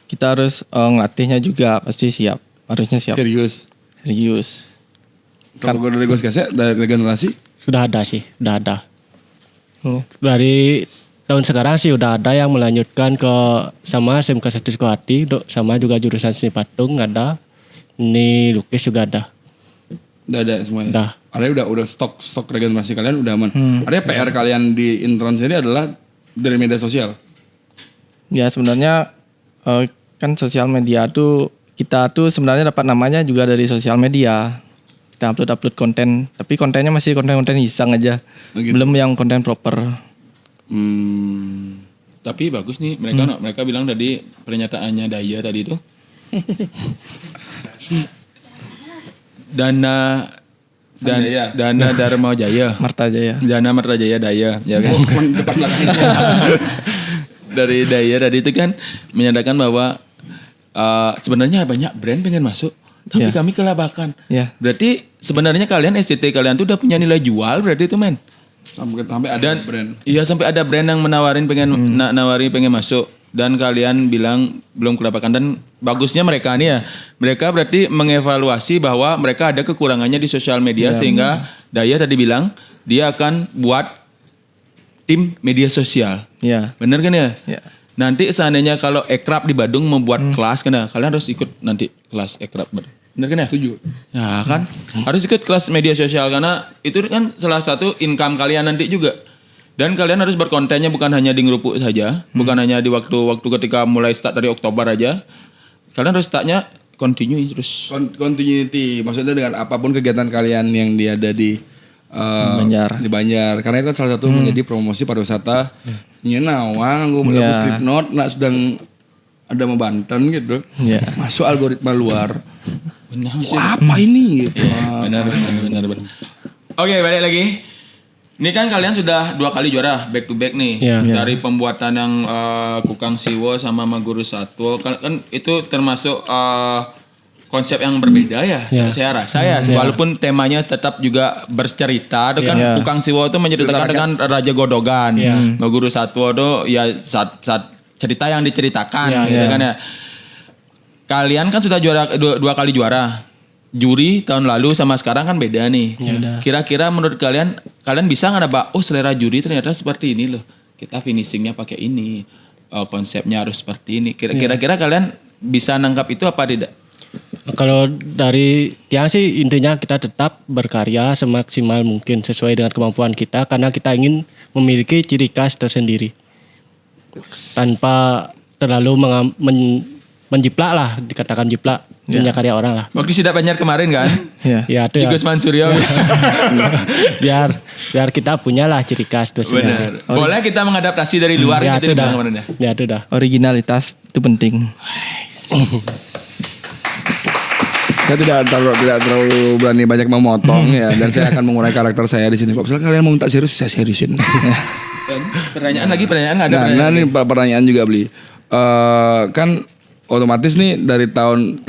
Kita harus ngelatihnya juga pasti siap. Harusnya siap. Serius. Kalau gue dari Gus Gesek, dari regenerasi, Sudah ada sih, udah ada. Oh. Dari tahun sekarang sih udah ada yang melanjutkan ke sama SMK 1 Sukawati, sama juga jurusan seni patung ada. Ini lukis juga ada. udah ada semuanya. Udah. Artinya udah stok regenerasi kalian udah aman. Artinya PR kalian di Introns ini adalah dari media sosial. Ya sebenarnya kan sosial media tuh kita tuh sebenarnya dapat namanya juga dari sosial media. Kita upload konten, tapi kontennya masih konten iseng aja. Oh, gitu. Belum yang konten proper. Tapi bagus nih mereka bilang tadi pernyataannya Daya tadi itu. Dana Dharma Jaya. Marta Jaya. Dana Marta Jaya Daya, ya kan? Depan belakangnya. Dari Daya tadi itu kan menyatakan bahwa sebenarnya banyak brand pengen masuk, tapi Ya. kami kelabakan. Ya. Berarti sebenarnya kalian STT kalian tuh udah punya nilai jual berarti itu men. Sampai ada Dan brand. iya sampai ada brand yang menawarin pengen nawarin pengen masuk. dan kalian bilang belum kedapatkan, dan bagusnya mereka nih ya, mereka berarti mengevaluasi bahwa mereka ada kekurangannya di sosial media sehingga Daya tadi bilang dia akan buat tim media sosial. Ya. Bener kan ya? Ya. Nanti seandainya kalau Ekrab di Badung membuat kelas kan ya, kalian harus ikut nanti kelas Ekrab Badung. Bener kan ya? Setuju. Ya kan? Harus ikut kelas media sosial karena itu kan salah satu income kalian nanti juga. Dan kalian harus berkontennya bukan hanya di ngerupuk saja, bukan hanya di waktu ketika mulai start dari Oktober aja. Kalian harus startnya continue terus. Continuity, maksudnya dengan apapun kegiatan kalian yang ada di Banjar. di Banjar, karena itu kan salah satu menjadi promosi pariwisata. Nyenawang, gue Ya. Slipknot, nak sedang ada sama Banten gitu, Ya. masuk algoritma luar. Benar Wah, apa ini? Gitu. benar. Oke, balik lagi. Ini kan kalian sudah 2 kali juara back to back nih. Iya. Dari pembuatan yang Kukang Siwo sama Maguru Satwo kan itu termasuk konsep yang berbeda ya. Saya rasa ya, walaupun temanya tetap juga bercerita. Itu kan Iya. Kukang Siwo itu menceritakan dengan Raja Godogan. Maguru Satwo itu ya saat cerita yang diceritakan gitu kan ya. Kalian kan sudah juara 2 kali juara. Juri tahun lalu sama sekarang kan beda nih. Kira-kira menurut kalian bisa nggak nebak? Oh, selera juri ternyata seperti ini loh. Kita finishingnya pakai ini, konsepnya harus seperti ini. Kira-kira kalian bisa nangkap itu apa tidak? Kalau dari Tiang sih intinya kita tetap berkarya semaksimal mungkin sesuai dengan kemampuan kita karena kita ingin memiliki ciri khas tersendiri tanpa terlalu menjiplak lah, dikatakan jiplak punya karya orang lah. Waktu Sidak Banjar kemarin kan? Ya. Ya itu ya. Gus Mansuryo. biar kita punya lah ciri khas tersendiri. Benar. Boleh kita mengadaptasi dari luar Ya gitu itu dah. dibilang kemarin ya? Ya itu dah. Originalitas itu penting. Saya tidak terlalu berani banyak memotong ya, dan saya akan mengurangi karakter saya di sini. Kalau misalnya kalian mau minta serius, saya seriusin. Pertanyaan ada Nah, ini pertanyaan juga beli. Kan otomatis nih dari tahun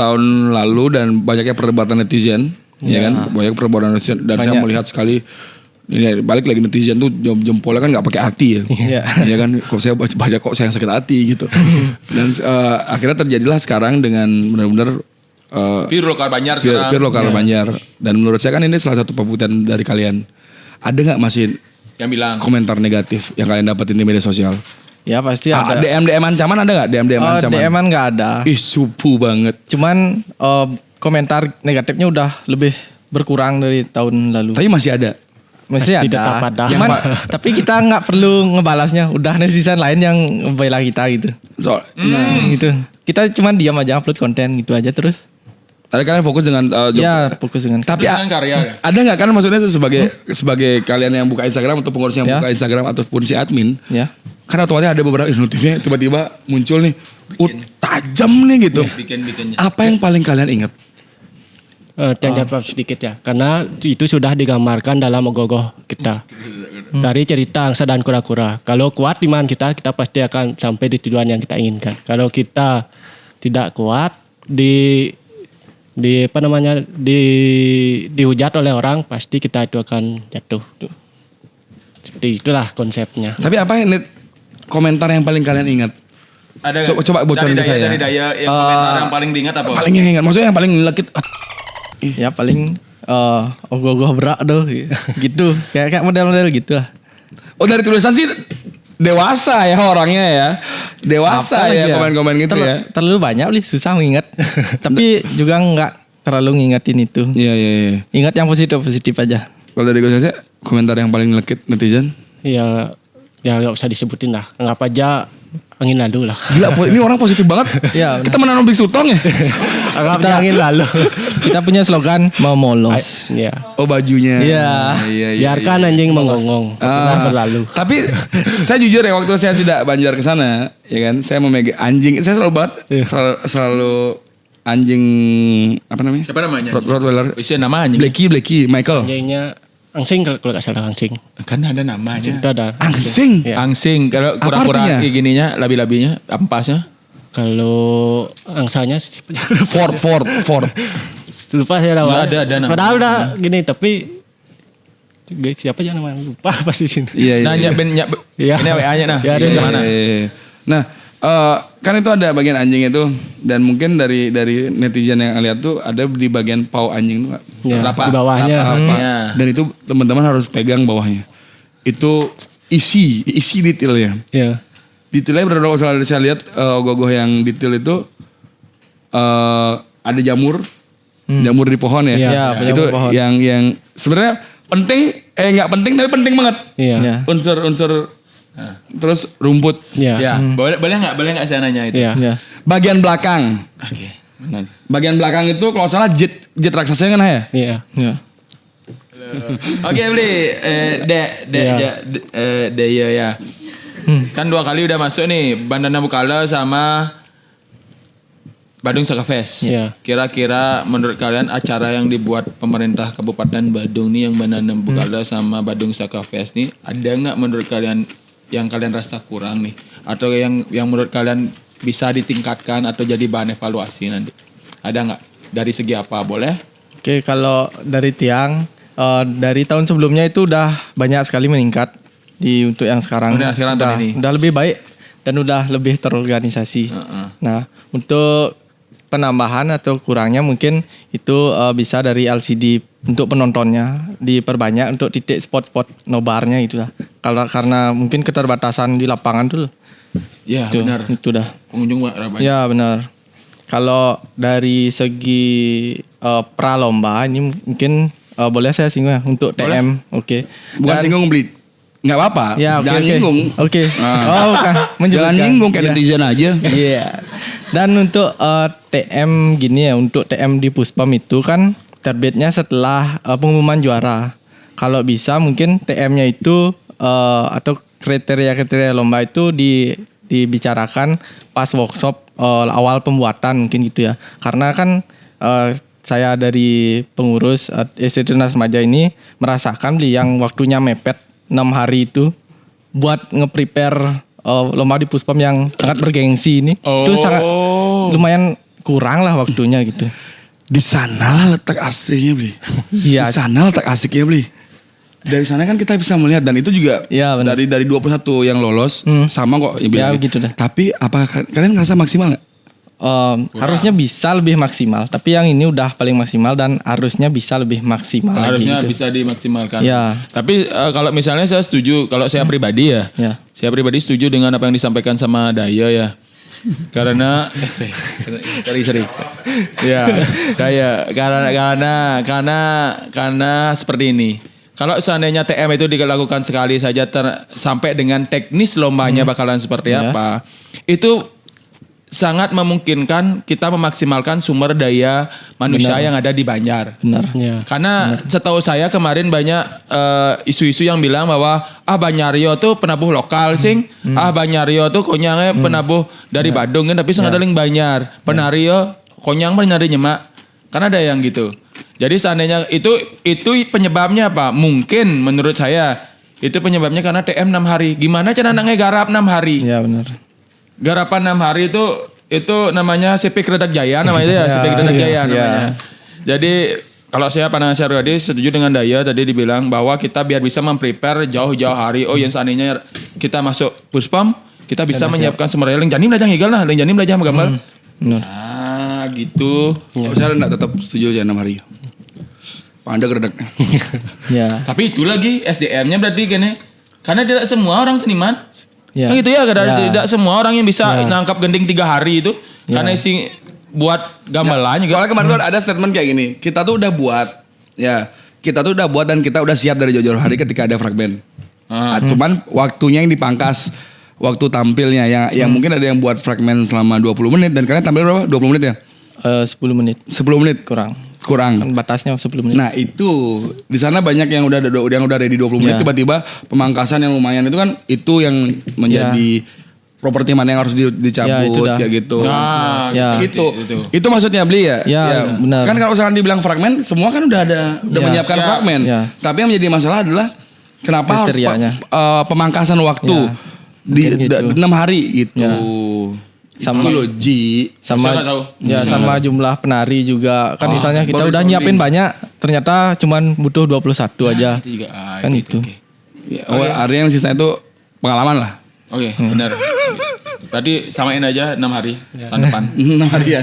lalu dan banyaknya perdebatan netizen, ya kan? Banyak perdebatan netizen dan saya melihat sekali ini balik lagi netizen tuh jempolnya kan nggak pakai hati ya. Ya kan, kok saya baca kok saya yang sakit hati gitu. Dan akhirnya terjadilah sekarang dengan benar-benar Pir lokal Banjar sekarang. pure lokal Banjar. Dan menurut saya kan ini salah satu pembuktian dari kalian. Ada nggak masih Yang bilang. komentar negatif yang kalian dapetin di media sosial? Ya pasti ada. DM ancaman ada nggak? DM ancaman? DM-an nggak ada. Ih, supu banget. Cuman komentar negatifnya udah lebih berkurang dari tahun lalu. Tapi masih ada. Masih Pasti tetap ada. ada. Cuman tapi kita nggak perlu ngebalasnya. Udah netizen lain yang ngebela kita gitu. Gitu. Kita cuman diam aja upload konten gitu aja terus. Ada kalian fokus dengan job. Ya fokus dengan. Tapi Dengan karya ya? ada nggak kan maksudnya sebagai kalian yang buka Instagram atau pengurus yang Ya. buka Instagram ataupun si admin, Ya. kan otomatis ada beberapa notifnya tiba-tiba muncul nih, tajam nih gitu. Bikin-bikinnya. Apa yang paling kalian ingat? Tiang jawab sedikit ya, karena itu sudah digambarkan dalam ogoh-ogoh kita dari cerita angsa dan kura-kura. Kalau kuat iman kita pasti akan sampai di tujuan yang kita inginkan. Kalau kita tidak kuat dihujat oleh orang, pasti kita itu akan jatuh. Seperti itulah konsepnya. Tapi apa yang komentar yang paling kalian ingat? Ada Coba bocorin ke saya. Dari Daya yang komentar yang paling diingat apa? Paling ingat, maksudnya yang paling lekit. Ya paling ogoh-ogoh berak doh gitu. Kayak model-model gitu lah. Oh, dari tulisan sih dewasa ya orangnya ya. Dewasa Apa ya aja. komen-komen gitu ya. Terlalu banyak nih susah mengingat. Tapi juga nggak terlalu ngingetin itu. Iya. Ingat yang positif aja. Kalau dari gue saya komentar yang paling lekit netizen. Ya nggak usah disebutin lah. Anggap aja angin lalu lah. Gila, ini orang positif banget. Iya, Kita menanam biksu tong ya. Anggap aja angin lalu. Kita punya slogan mau molos. Ya. Oh, bajunya. Iya. Biarkan anjing mengonggong. Pernah berlalu. Tapi saya jujur ya, waktu saya tidak Banjar ke sana, ya kan, saya memegang anjing. Saya selalu banget selalu anjing apa namanya? Siapa namanya? Rottweiler. Bisa namanya. Blacky, Michael. Anjingnya angsing kalau nggak salah angsing. Kan ada namanya. Itu ada. Angsing. Ya. Angsing. Kalau Apa kura-kura artinya? kayak gininya, labi-labinya, ampasnya. Kalau angsanya Ford. lupa saya nama. Ada nama. Padahal udah gini tapi siapa aja namanya lupa pas di sini. Iya. Nah, Iya. ini WA-nya nah. Ya, ada Di di mana? Nah, Kan itu ada bagian anjing itu dan mungkin dari netizen yang lihat tuh ada di bagian pau anjing tuh. Ya, Telapak. di bawahnya. Iya. Dan itu teman-teman harus pegang bawahnya. Itu isi detailnya. Ya. Detailnya benar-benar kalau saya lihat ogoh-ogoh yang detail itu ada jamur di pohon ya. Iya, Itu jamur pohon. yang sebenarnya penting nggak penting tapi penting banget. Iya. Ya. Unsur terus rumput. Iya. Ya, boleh nggak saya nanya itu? Iya. Ya. Bagian belakang. Oke, benar. Bagian belakang itu kalau salah jet raksasanya kan ya? Iya. Ya. Oke, beli Daya ya. Kan 2 kali udah masuk nih Bandana Bukala sama Badung Saka Fest. Iya. Kira-kira menurut kalian acara yang dibuat pemerintah Kabupaten Badung nih yang Bandana Bukala sama Badung Saka Fest nih ada nggak menurut kalian yang kalian rasa kurang nih atau yang menurut kalian bisa ditingkatkan atau jadi bahan evaluasi nanti? Ada nggak? Dari segi apa? Boleh? Oke, kalau dari Tiang dari tahun sebelumnya itu udah banyak sekali meningkat untuk yang sekarang. Oh, yang sekarang tahun ini. Udah lebih baik dan udah lebih terorganisasi. Nah, untuk penambahan atau kurangnya mungkin itu bisa dari LCD untuk penontonnya diperbanyak untuk titik spot-spot nobarnya itu lah. Kalau karena mungkin keterbatasan di lapangan tuh. Ya, Itu, benar. Itu dah. Pengunjung banyak. Ya benar. Kalau dari segi pralomba ini mungkin boleh saya singgung ya untuk TM. Oke. Bukan Dan- singgung beli. Nggak apa-apa. Ya, oke, Jangan oke. nyinggung. Oke. Nah. Oh, bukan. Jangan Menyebutkan. nyinggung kayak Ya. netizen aja. Iya. Dan untuk TM gini ya, untuk TM di Puspam itu kan terbitnya setelah pengumuman juara. Kalau bisa mungkin TM-nya itu atau kriteria-kriteria lomba itu dibicarakan pas workshop awal pembuatan mungkin gitu ya. Karena kan saya dari pengurus SD Tunas Remaja ini merasakan yang waktunya mepet 6 hari itu buat nge-prepare lomba di Puspam yang sangat bergengsi ini. Itu sangat lumayan kurang lah waktunya gitu. Di sana lah letak aslinya beli. Iya. Di sana letak asiknya beli. Dari sana kan kita bisa melihat dan itu juga Iya, benar. dari 21 yang lolos sama kok yang Ya, bilang. begitu dah. Tapi apakah kalian ngerasa maksimal nggak? Harusnya bisa lebih maksimal, tapi yang ini udah paling maksimal dan harusnya bisa lebih maksimal Harusnya lagi gitu. bisa dimaksimalkan. Ya. Tapi kalau misalnya saya setuju, kalau saya pribadi ya, Ya. saya pribadi setuju dengan apa yang disampaikan sama Daya ya. Karena seri. Ya, Daya karena seperti ini. Kalau seandainya TM itu dilakukan sekali saja sampai dengan teknis lombanya bakalan seperti Ya. apa, itu sangat memungkinkan kita memaksimalkan sumber daya manusia yang ada di Banjar. Benar. Ya. Karena setahu saya kemarin banyak isu-isu yang bilang bahwa Banyario tuh penabuh lokal sing, Banyario tuh konyangnya penabuh dari Badung kan, tapi sangat daling Banyar. Penario konyang nyari nyemak. Karena ada yang gitu. Jadi seandainya itu penyebabnya apa? Mungkin menurut saya itu penyebabnya karena TM 6 hari. Gimana cara nangnya garap 6 hari? Ya benar. Garapan 6 hari itu namanya Sipik Redak Jaya namanya ya, Sipik Redak Jaya namanya. Jadi kalau saya pandangan saya pribadi setuju dengan Daya tadi dibilang bahwa kita biar bisa memprepare jauh-jauh hari. Oh yang seandainya kita masuk Puspam, kita bisa menyiapkan sumber daya. Leng janim lajang higal lah, leng janim lajang gambar. Benar. Ah gitu. Oh, saya enggak tetap setuju aja 6 hari. Panda geredeknya. Ya. Tapi itu lagi SDM-nya berarti gini. Karena tidak semua orang seniman. Ya. Kan gitu ya, karena Ya. tidak semua orang yang bisa nangkap gending 3 hari itu. Karena isi buat gamelan juga. Soalnya kemarin tuh ada statement kayak gini. Kita tuh udah buat, ya. Kita tuh udah buat dan kita udah siap dari jauh-jauh hari ketika ada fragmen. Cuman waktunya yang dipangkas. Waktu tampilnya yang mungkin ada yang buat fragmen selama 20 menit dan kalian tampil berapa? 20 menit ya? 10 menit 10 menit kurang. kurang. Kan batasnya 10 menit. Nah itu di sana banyak yang udah ready 20 menit Ya. tiba-tiba pemangkasan yang lumayan itu kan itu yang menjadi properti mana yang harus Ya, itu dicabut dah. kayak gitu. Nah, Ya. Itu maksudnya beli ya? Ya, benar. Kan kalau misalkan dibilang fragmen, semua kan udah Ya. menyiapkan Siap. fragmen. Ya. Tapi yang menjadi masalah adalah kenapa harus Kriterianya. pemangkasan waktu Ya. di Mungkin gitu. 6 hari gitu. Ya. Sama Sama- lo Ji. sama Saya nggak tahu. sama jumlah penari juga kan misalnya kita baru udah sounding. nyiapin banyak ternyata cuman butuh 21 aja. Itu juga Kan itu. Oke. Ya, artinya yang sisanya itu pengalaman lah. Oke, benar. Tadi samain aja 6 hari tahun depan. 6 hari ya.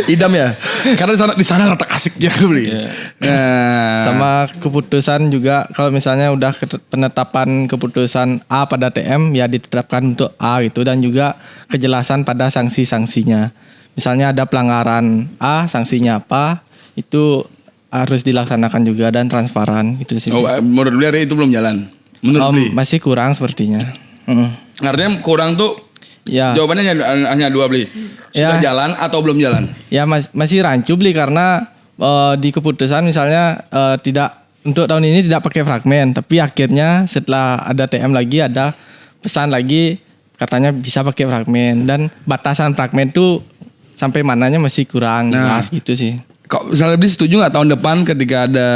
Idam ya. Karena di sana letak asiknya beli. Nah, Sama keputusan juga kalau misalnya udah penetapan keputusan A pada TM ya ditetapkan untuk A gitu, dan juga kejelasan pada sanksi-sanksinya. Misalnya ada pelanggaran A, sanksinya apa, itu harus dilaksanakan juga dan transparan gitu sih. menurut beli itu belum jalan. Menurut beli. Masih kurang sepertinya. Artinya kurang tuh Ya. jawabannya hanya 2 beli. Sudah Ya. jalan atau belum jalan? Ya masih rancu beli karena di keputusan misalnya tidak untuk tahun ini tidak pakai fragmen, tapi akhirnya setelah ada TM lagi ada pesan lagi katanya bisa pakai fragmen, dan batasan fragmen tuh sampai mananya masih kurang jelas gitu sih. Kok misalnya beli setuju nggak tahun depan ketika ada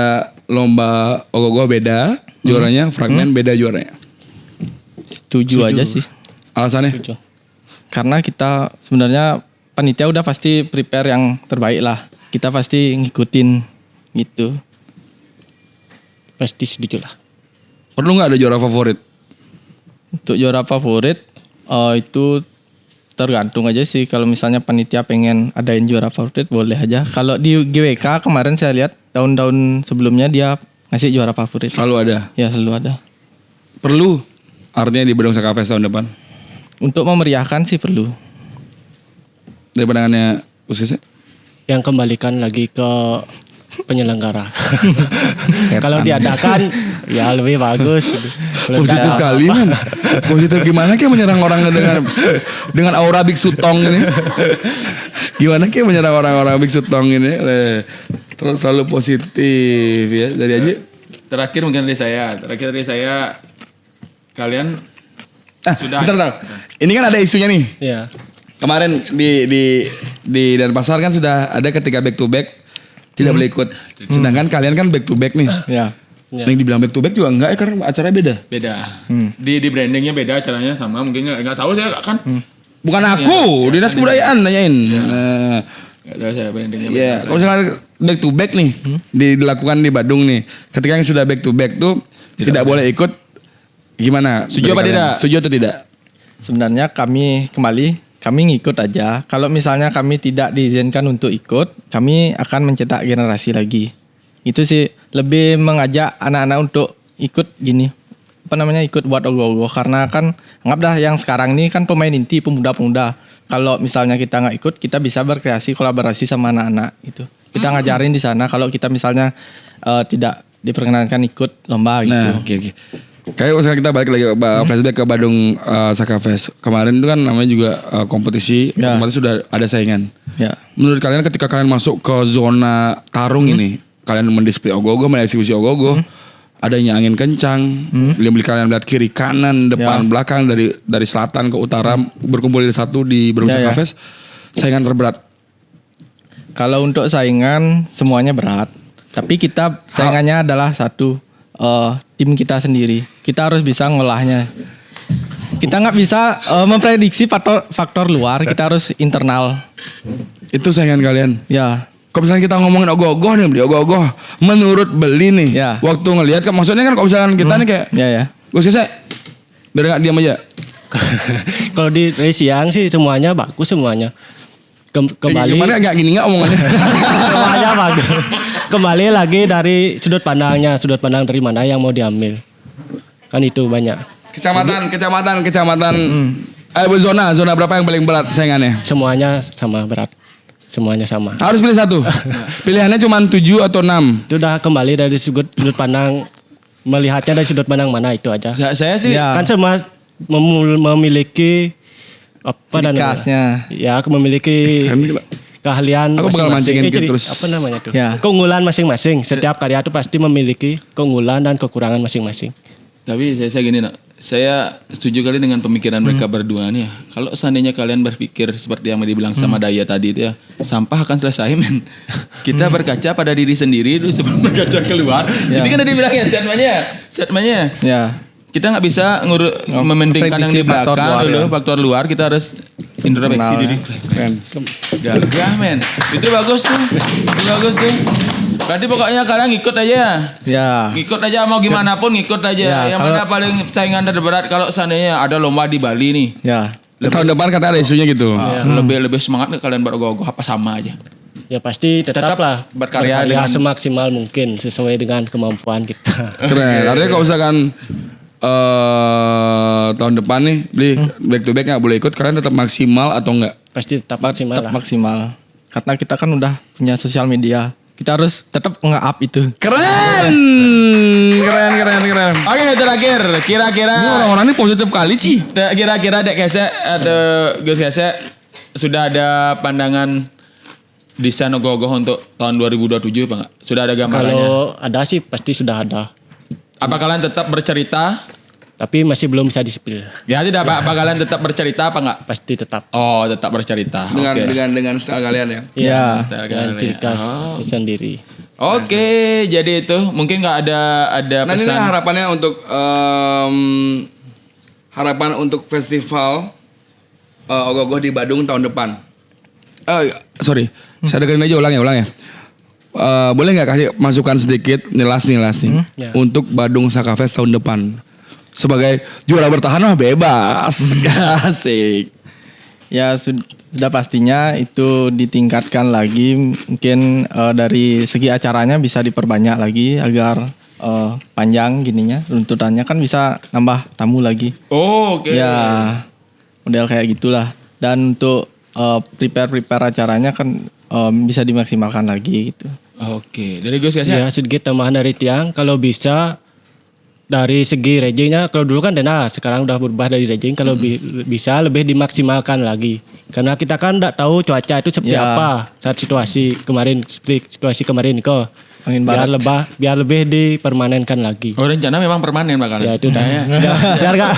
lomba ogoh-ogoh beda juaranya, fragmen beda juaranya? Setuju aja sih. Alasannya? Karena kita sebenarnya panitia udah pasti prepare yang terbaik lah. Kita pasti ngikutin gitu. Pasti setuju lah. Perlu nggak ada juara favorit? Untuk juara favorit itu tergantung aja sih. Kalau misalnya panitia pengen adain juara favorit boleh aja. Kalau di GWK kemarin saya lihat tahun-tahun sebelumnya dia ngasih juara favorit. Selalu ada. Ya selalu ada. Perlu. Artinya di Badung Saka Fest tahun depan. Untuk memeriahkan sih perlu. Dari pandangannya Uskese? Yang kembalikan lagi ke penyelenggara. Kalau diadakan ya lebih bagus. Kalau Positif tidak, kali kan. Positif gimana kayak menyerang orang dengan aura biksu tong ini. Gimana kayak menyerang orang-orang biksu tong ini. Terus selalu positif ya. Dari aja. Terakhir mungkin dari saya kalian sudah Bentar. Ini kan ada isunya nih. ya. Kemarin di Denpasar kan sudah ada ketika back to back tidak boleh ikut. Sedangkan kalian kan back to back nih. Ya. Yang dibilang back to back juga enggak ya karena acaranya beda. beda. Di brandingnya beda, acaranya sama, mungkin nggak tahu saya kan. Bukan aku, Dinas Kebudayaan nanyain. Nah, Nggak tahu saya brandingnya. ya, kalau misalnya back to back nih dilakukan di Badung nih. Ketika yang sudah back to back tuh tidak boleh ikut. Gimana? Setuju apa Dari kalian? tidak? Setuju atau tidak? Sebenarnya kami ngikut aja. Kalau misalnya kami tidak diizinkan untuk ikut, kami akan mencetak generasi lagi. Itu sih lebih mengajak anak-anak untuk ikut gini. Ikut buat ogoh-ogoh, karena kan anggap dah yang sekarang ini kan pemain inti pemuda-pemuda. Kalau misalnya kita nggak ikut, kita bisa berkreasi kolaborasi sama anak-anak gitu. Kita ngajarin di sana kalau kita misalnya tidak diperkenankan ikut lomba gitu. Nah, oke. Kayak misalnya kita balik lagi flashback ke Badung Saka Fest. Kemarin itu kan namanya juga kompetisi, Ya. otomatis sudah ada saingan. Ya. Menurut kalian ketika kalian masuk ke zona tarung ini, kalian mendisplay ogoh-ogoh, mengeksekusi ogoh-ogoh, adanya angin kencang, kalian lihat kiri kanan, depan belakang dari selatan ke utara berkumpul di satu di Badung Saka Fest, saingan terberat. Kalau untuk saingan semuanya berat, tapi kita saingannya adalah satu, tim kita sendiri. Kita harus bisa ngolahnya. Kita nggak bisa memprediksi faktor luar, kita harus internal. Itu saingan kalian. Ya, Kalau misalnya kita ngomongin ogoh-ogoh nih, beli ogoh-ogoh, menurut beli nih, Ya. waktu ngelihat kan maksudnya kan kalau misalkan kita nih kayak, ya. gue sih biar nggak diam aja. Kalau dari siang sih semuanya bagus semuanya. Kembali Gimana nggak gini nggak omongannya? semuanya bagus. Kembali lagi dari sudut pandangnya, sudut pandang dari mana yang mau diambil. Kan itu banyak. Kecamatan. Zona berapa yang paling berat saingannya? Semuanya sama berat. Semuanya sama. Harus pilih satu. Pilihannya cuma 7 atau 6. Itu udah kembali dari sudut pandang, melihatnya dari sudut pandang mana itu aja. Saya sih Ya. Kan semua memiliki apa dan khasnya. ya memiliki keahlian Aku bakal mancingin ciri- terus. apa namanya tuh? Ya. Keunggulan masing-masing. Setiap karya itu pasti memiliki keunggulan dan kekurangan masing-masing. Tapi saya gini nak, saya setuju kali dengan pemikiran mereka berdua nih ya. Kalau seandainya kalian berpikir seperti yang dibilang sama Daya tadi itu ya, sampah akan selesai men. Kita berkaca pada diri sendiri dulu sebelum berkaca keluar. Itu kan tadi bilang ya statementnya. Ya. Kita nggak bisa mementingkan yang di Prediksi faktor belakang luar, dulu, ya. faktor luar. Kita harus introspeksi Internal, diri. Keren. Gagah men. Itu bagus tuh. Berarti pokoknya kalian ngikut aja. Ya. Ngikut aja mau gimana pun ngikut aja. Ya, Yang mana paling saingan terberat kalau seandainya ada lomba di Bali nih. Ya. Tahun depan katanya ada isunya gitu. Lebih semangat nggak kalian buat ogoh-ogoh apa sama aja? Ya pasti tetaplah berkarya dengan- semaksimal mungkin sesuai dengan kemampuan kita. Keren. Artinya kalau misalkan tahun depan nih beli back to back nggak boleh ikut, kalian tetap maksimal atau enggak? Pasti tetap maksimal Tetap lah. maksimal. Karena kita kan udah punya sosial media. Kita harus tetap nge-up itu. Keren. Keren. Oke, terakhir kira-kira Ini orang-orang ini positif kali, Ci. kira-kira Dek Kesek atau Gus Kesek sudah ada pandangan desain ogoh-ogoh untuk tahun 2027 apa enggak? Sudah ada gambarannya? Kalau ada sih pasti sudah ada. Apa kalian tetap bercerita? Tapi masih belum bisa disipil. Ya tidak, Pak. Apa kalian tetap bercerita apa enggak? Pasti tetap. Oh, tetap bercerita. Dengan Oke. dengan style kalian ya. Ya. Style Dan kalian. ciri khas Oh. sendiri. Oke, jadi itu mungkin nggak ada Nah ini pesan. harapannya untuk harapan untuk festival ogoh-ogoh di Badung tahun depan. Sorry, saya dengerin aja ulang ya. Boleh nggak kasih masukan sedikit nilas nih Ya. untuk Badung Saka Fest tahun depan sebagai juara bertahan mah bebas, asik. Ya sudah pastinya itu ditingkatkan lagi. Mungkin dari segi acaranya bisa diperbanyak lagi agar panjang gininya. Runtutannya kan bisa nambah tamu lagi. Oh, oke. Ya model kayak gitulah. Dan untuk prepare acaranya kan bisa dimaksimalkan lagi gitu. Oke, dari Gus Ya Kesek. sedikit tambahan dari Tiang. Kalau bisa dari segi rejengnya, kalau dulu kan dana, sekarang udah berubah dari rejeng. Kalau bisa lebih dimaksimalkan lagi. Karena kita kan tidak tahu cuaca itu seperti Ya. apa saat situasi kemarin, seperti situasi kemarin kok. Angin barat. Biar lebih dipermanenkan lagi. Oh, rencana memang permanen Pak kalian. Ya itu dah. Ya. Biar gak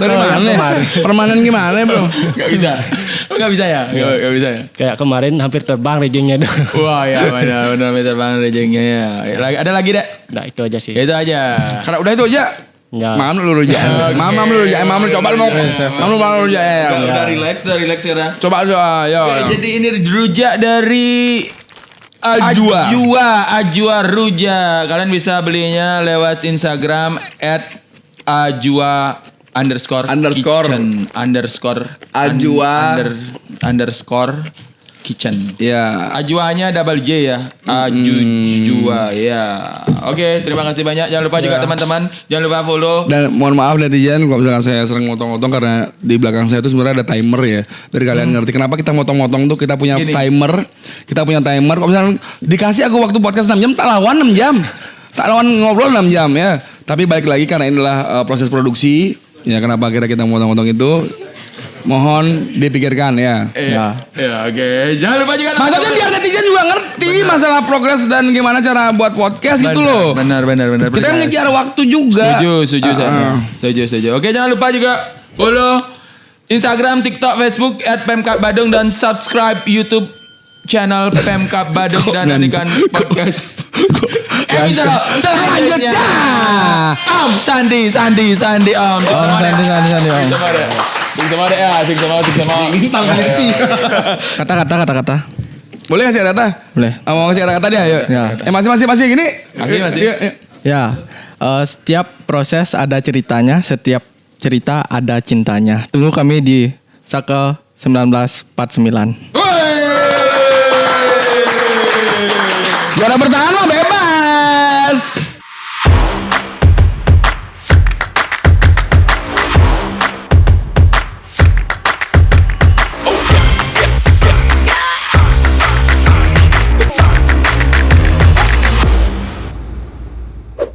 Dari mana? kemarin. Permanen gimana bro? Gak bisa. Oh, gak bisa ya? Gak bisa ya? Kayak kemarin hampir terbang rejengnya tuh. Wah, ya benar meter banget rejengnya ya. Ada lagi, Dek? Nah itu aja sih. Itu aja. Karena udah itu aja. Ya. Mam lu aja. Mam lu aja. Mam lu coba lu mau. Mam lu aja. Udah relax sekarang. Coba aja. Yo. Jadi ini rujak dari Ajwa Rujak. Kalian bisa belinya lewat Instagram @ajwa_kitchen _kitchen. Ya. Ajwanya double J ya. Ajwa ya. Oke, terima kasih banyak. Jangan lupa juga teman-teman, jangan lupa follow. Dan mohon maaf netizen kalau misalkan saya sering motong-motong karena di belakang saya itu sebenarnya ada timer ya. Dari kalian ngerti kenapa kita motong-motong tuh kita punya Gini. timer. Kita punya timer. Kalau misalkan dikasih aku waktu podcast 6 jam tak lawan 6 jam. Tak lawan ngobrol 6 jam ya. Tapi balik lagi karena inilah proses produksi. Ya kenapa kira kita motong-motong itu. Mohon dipikirkan ya. Ya, oke. Jangan lupa juga Maksudnya biar netizen juga ngerti masalah progres dan gimana cara buat podcast gitu loh. Benar. Kita kan ngejar waktu juga. Setuju saya. Setuju. Oke, jangan lupa juga follow Instagram, TikTok, Facebook @pemkap_badung dan subscribe YouTube channel Pemkap Badung dan nantikan podcast. Kita selanjutnya. Sandi Om. Sing sama deh ya, sing sama. Kata-kata. Boleh kasih kata? Boleh. Mau kasih kata dia yuk. Ya. Masih gini. Masih. Iya. Ya, setiap proses ada ceritanya, setiap cerita ada cintanya. Tunggu kami di Saka 1949. Wah,